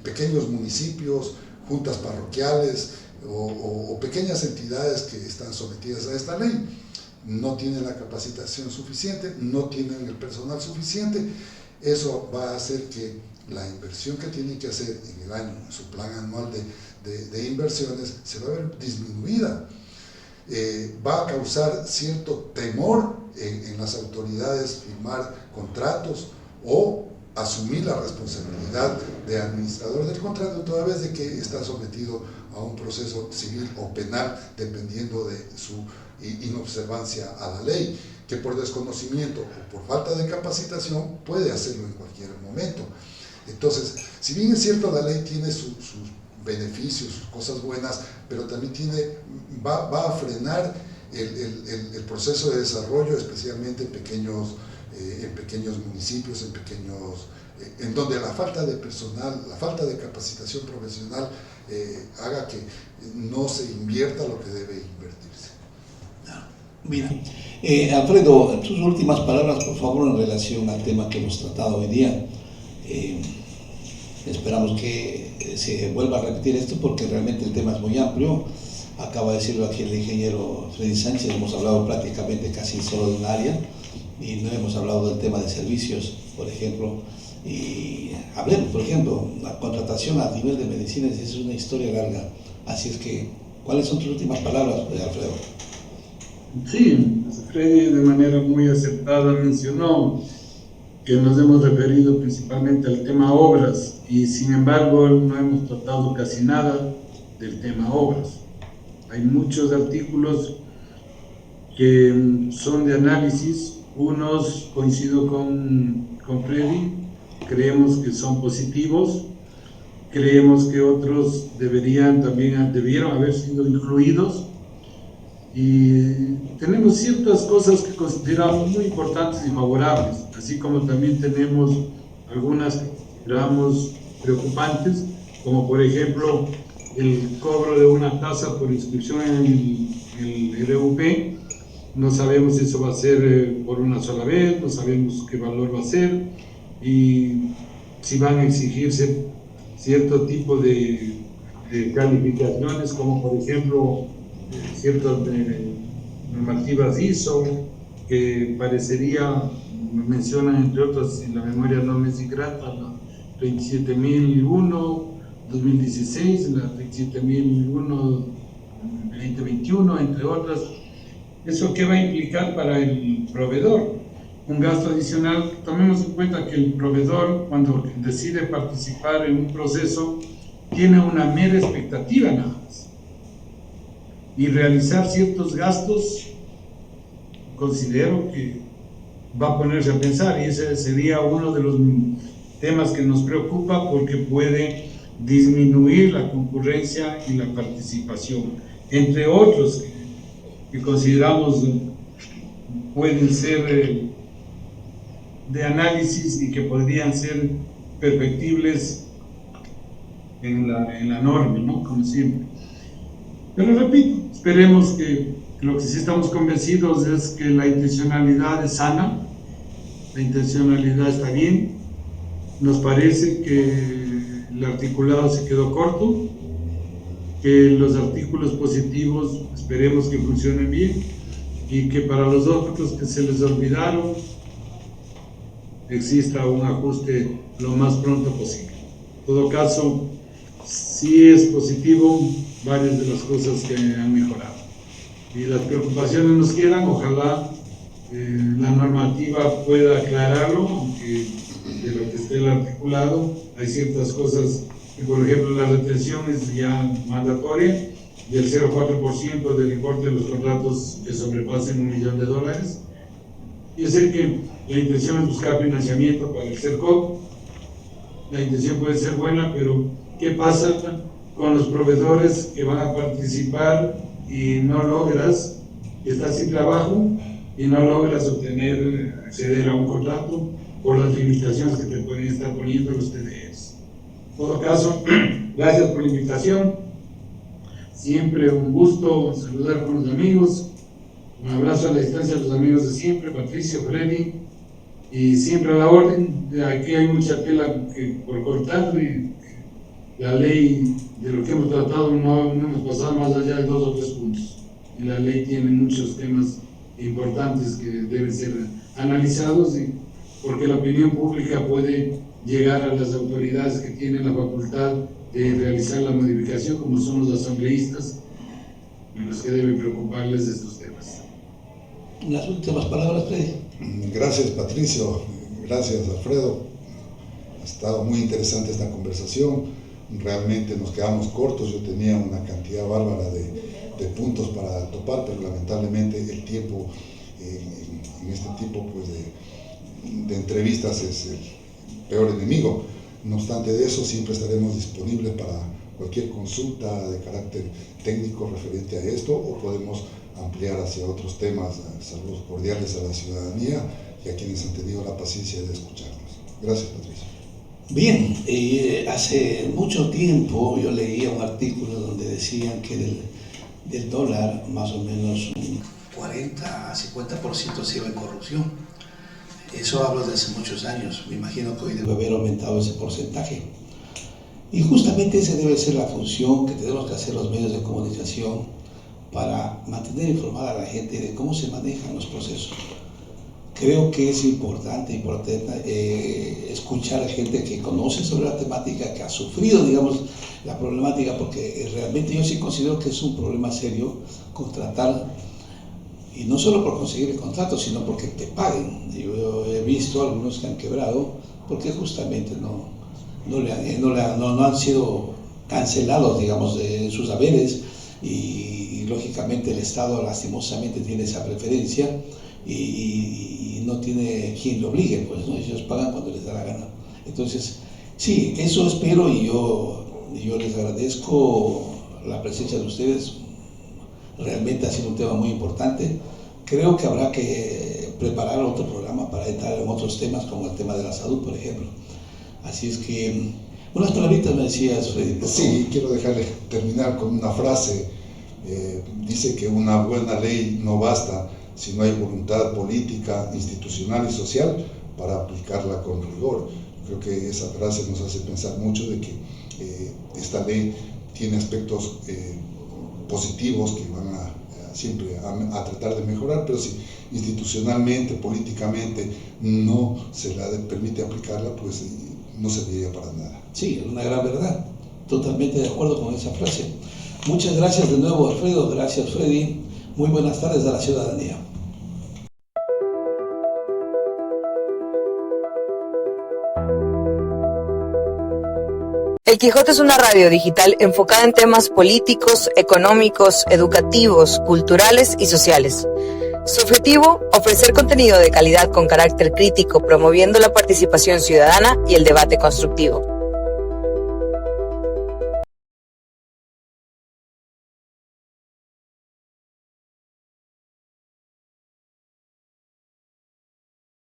pequeños municipios, juntas parroquiales o pequeñas entidades que están sometidas a esta ley? No tienen la capacitación suficiente, no tienen el personal suficiente. Eso va a hacer que la inversión que tienen que hacer en el año, en su plan anual de inversiones, se va a ver disminuida. Va a causar cierto temor en las autoridades firmar contratos o asumir la responsabilidad de administrador del contrato, toda vez de que está sometido a un proceso civil o penal, dependiendo de su inobservancia a la ley, que por desconocimiento o por falta de capacitación puede hacerlo en cualquier momento. Entonces, si bien es cierto, la ley tiene sus beneficios, sus cosas buenas, pero también va a frenar el proceso de desarrollo, especialmente en pequeños municipios, en donde la falta de personal, la falta de capacitación profesional haga que no se invierta lo que debe invertirse. Mira, Alfredo, tus últimas palabras, por favor, en relación al tema que hemos tratado hoy día. Esperamos que se vuelva a repetir esto porque realmente el tema es muy amplio. Acaba de decirlo aquí el ingeniero Freddy Sánchez, hemos hablado prácticamente casi solo de un área y no hemos hablado del tema de servicios, por ejemplo. Y hablemos, por ejemplo, la contratación a nivel de medicinas es una historia larga. Así es que, ¿cuáles son tus últimas palabras, Alfredo? Sí, Freddy de manera muy acertada mencionó que nos hemos referido principalmente al tema obras y sin embargo no hemos tratado casi nada del tema obras. Hay muchos artículos que son de análisis, unos coincido con Freddy, creemos que son positivos, creemos que otros debieron haber sido incluidos y tenemos ciertas cosas que consideramos muy importantes y favorables, así como también tenemos algunas que consideramos preocupantes, como por ejemplo el cobro de una tasa por inscripción en el RUP. No sabemos si eso va a ser por una sola vez, no sabemos qué valor va a ser y si van a exigirse cierto tipo de calificaciones, como por ejemplo ciertas normativas ISO, que parecería, mencionan entre otras, si la memoria no me es ingrata, la 27001 2016, la 27001 2021, entre otras. ¿Eso qué va a implicar para el proveedor? Un gasto adicional. Tomemos en cuenta que el proveedor, cuando decide participar en un proceso, tiene una mera expectativa nada más. Y realizar ciertos gastos, considero que va a ponerse a pensar, y ese sería uno de los temas que nos preocupa porque puede disminuir la concurrencia y la participación, entre otros que consideramos pueden ser de análisis y que podrían ser perfectibles en la norma, ¿no? Como siempre. Pero repito, esperemos que lo que sí estamos convencidos es que la intencionalidad es sana, la intencionalidad está bien. Nos parece que el articulado se quedó corto, que los artículos positivos esperemos que funcionen bien y que para los otros que se les olvidaron exista un ajuste lo más pronto posible. En todo caso, sí es positivo varias de las cosas que han mejorado. Y las preocupaciones nos quedan, ojalá la normativa pueda aclararlo, aunque de lo que esté el articulado hay ciertas cosas que, por ejemplo, la retención es ya mandatoria del 0,4% del importe de los contratos que sobrepasen $1 millón. Y es decir que la intención es buscar financiamiento para el CERCOP. La intención puede ser buena, pero ¿qué pasa con los proveedores que van a participar y no logras, estás sin trabajo y no logras acceder a un contrato por las limitaciones que te pueden estar poniendo los TDEs? En todo caso, gracias por la invitación. Siempre un gusto saludar con los amigos. Un abrazo a la distancia a los amigos de siempre, Patricio, Freddy, y siempre a la orden. Aquí hay mucha tela por cortar y la ley, de lo que hemos tratado, no hemos pasado más allá de 2 o 3 puntos. Y la ley tiene muchos temas importantes que deben ser analizados, y porque la opinión pública puede llegar a las autoridades que tienen la facultad de realizar la modificación, como son los asambleístas, en los que deben preocuparles de estos temas. Las últimas palabras, Freddy. Gracias, Patricio. Gracias, Alfredo. Ha estado muy interesante esta conversación. Realmente nos quedamos cortos. Yo tenía una cantidad bárbara de puntos para topar, pero lamentablemente el tiempo en este tipo pues, de entrevistas es el peor enemigo. No obstante de eso, siempre estaremos disponibles para cualquier consulta de carácter técnico referente a esto, o podemos ampliar hacia otros temas. Saludos cordiales a la ciudadanía y a quienes han tenido la paciencia de escucharnos. Gracias, Patricia. Bien, hace mucho tiempo yo leía un artículo donde decían que del dólar más o menos 40 a 50% se iba en corrupción. Eso hablo de hace muchos años. Me imagino que hoy debe haber aumentado ese porcentaje. Y justamente esa debe ser la función que tenemos que hacer los medios de comunicación para mantener informada a la gente de cómo se manejan los procesos. Creo que es importante escuchar a gente que conoce sobre la temática, que ha sufrido, digamos, la problemática, porque realmente yo sí considero que es un problema serio contratar, y no solo por conseguir el contrato, sino porque te paguen. Yo he visto algunos que han quebrado porque justamente no han sido cancelados, digamos, de sus haberes, y lógicamente el Estado lastimosamente tiene esa preferencia y no tiene quien lo obligue, pues, ¿no? Ellos pagan cuando les da la gana. Entonces, sí, eso espero, y yo les agradezco la presencia de ustedes. Realmente ha sido un tema muy importante. Creo que habrá que preparar otro programa para entrar en otros temas, como el tema de la salud, por ejemplo. Así es que, unas palabritas me decías, Freddy. Sí, quiero dejarle terminar con una frase. Dice que una buena ley no basta si no hay voluntad política, institucional y social para aplicarla con rigor. Creo que esa frase nos hace pensar mucho de que esta ley tiene aspectos positivos que van siempre a tratar de mejorar, pero si institucionalmente, políticamente no se la permite aplicarla, pues no serviría para nada. Sí, es una gran verdad. Totalmente de acuerdo con esa frase. Muchas gracias de nuevo, Alfredo. Gracias, Freddy. Muy buenas tardes a la ciudadanía. El Quijote es una radio digital enfocada en temas políticos, económicos, educativos, culturales y sociales. Su objetivo, ofrecer contenido de calidad con carácter crítico, promoviendo la participación ciudadana y el debate constructivo.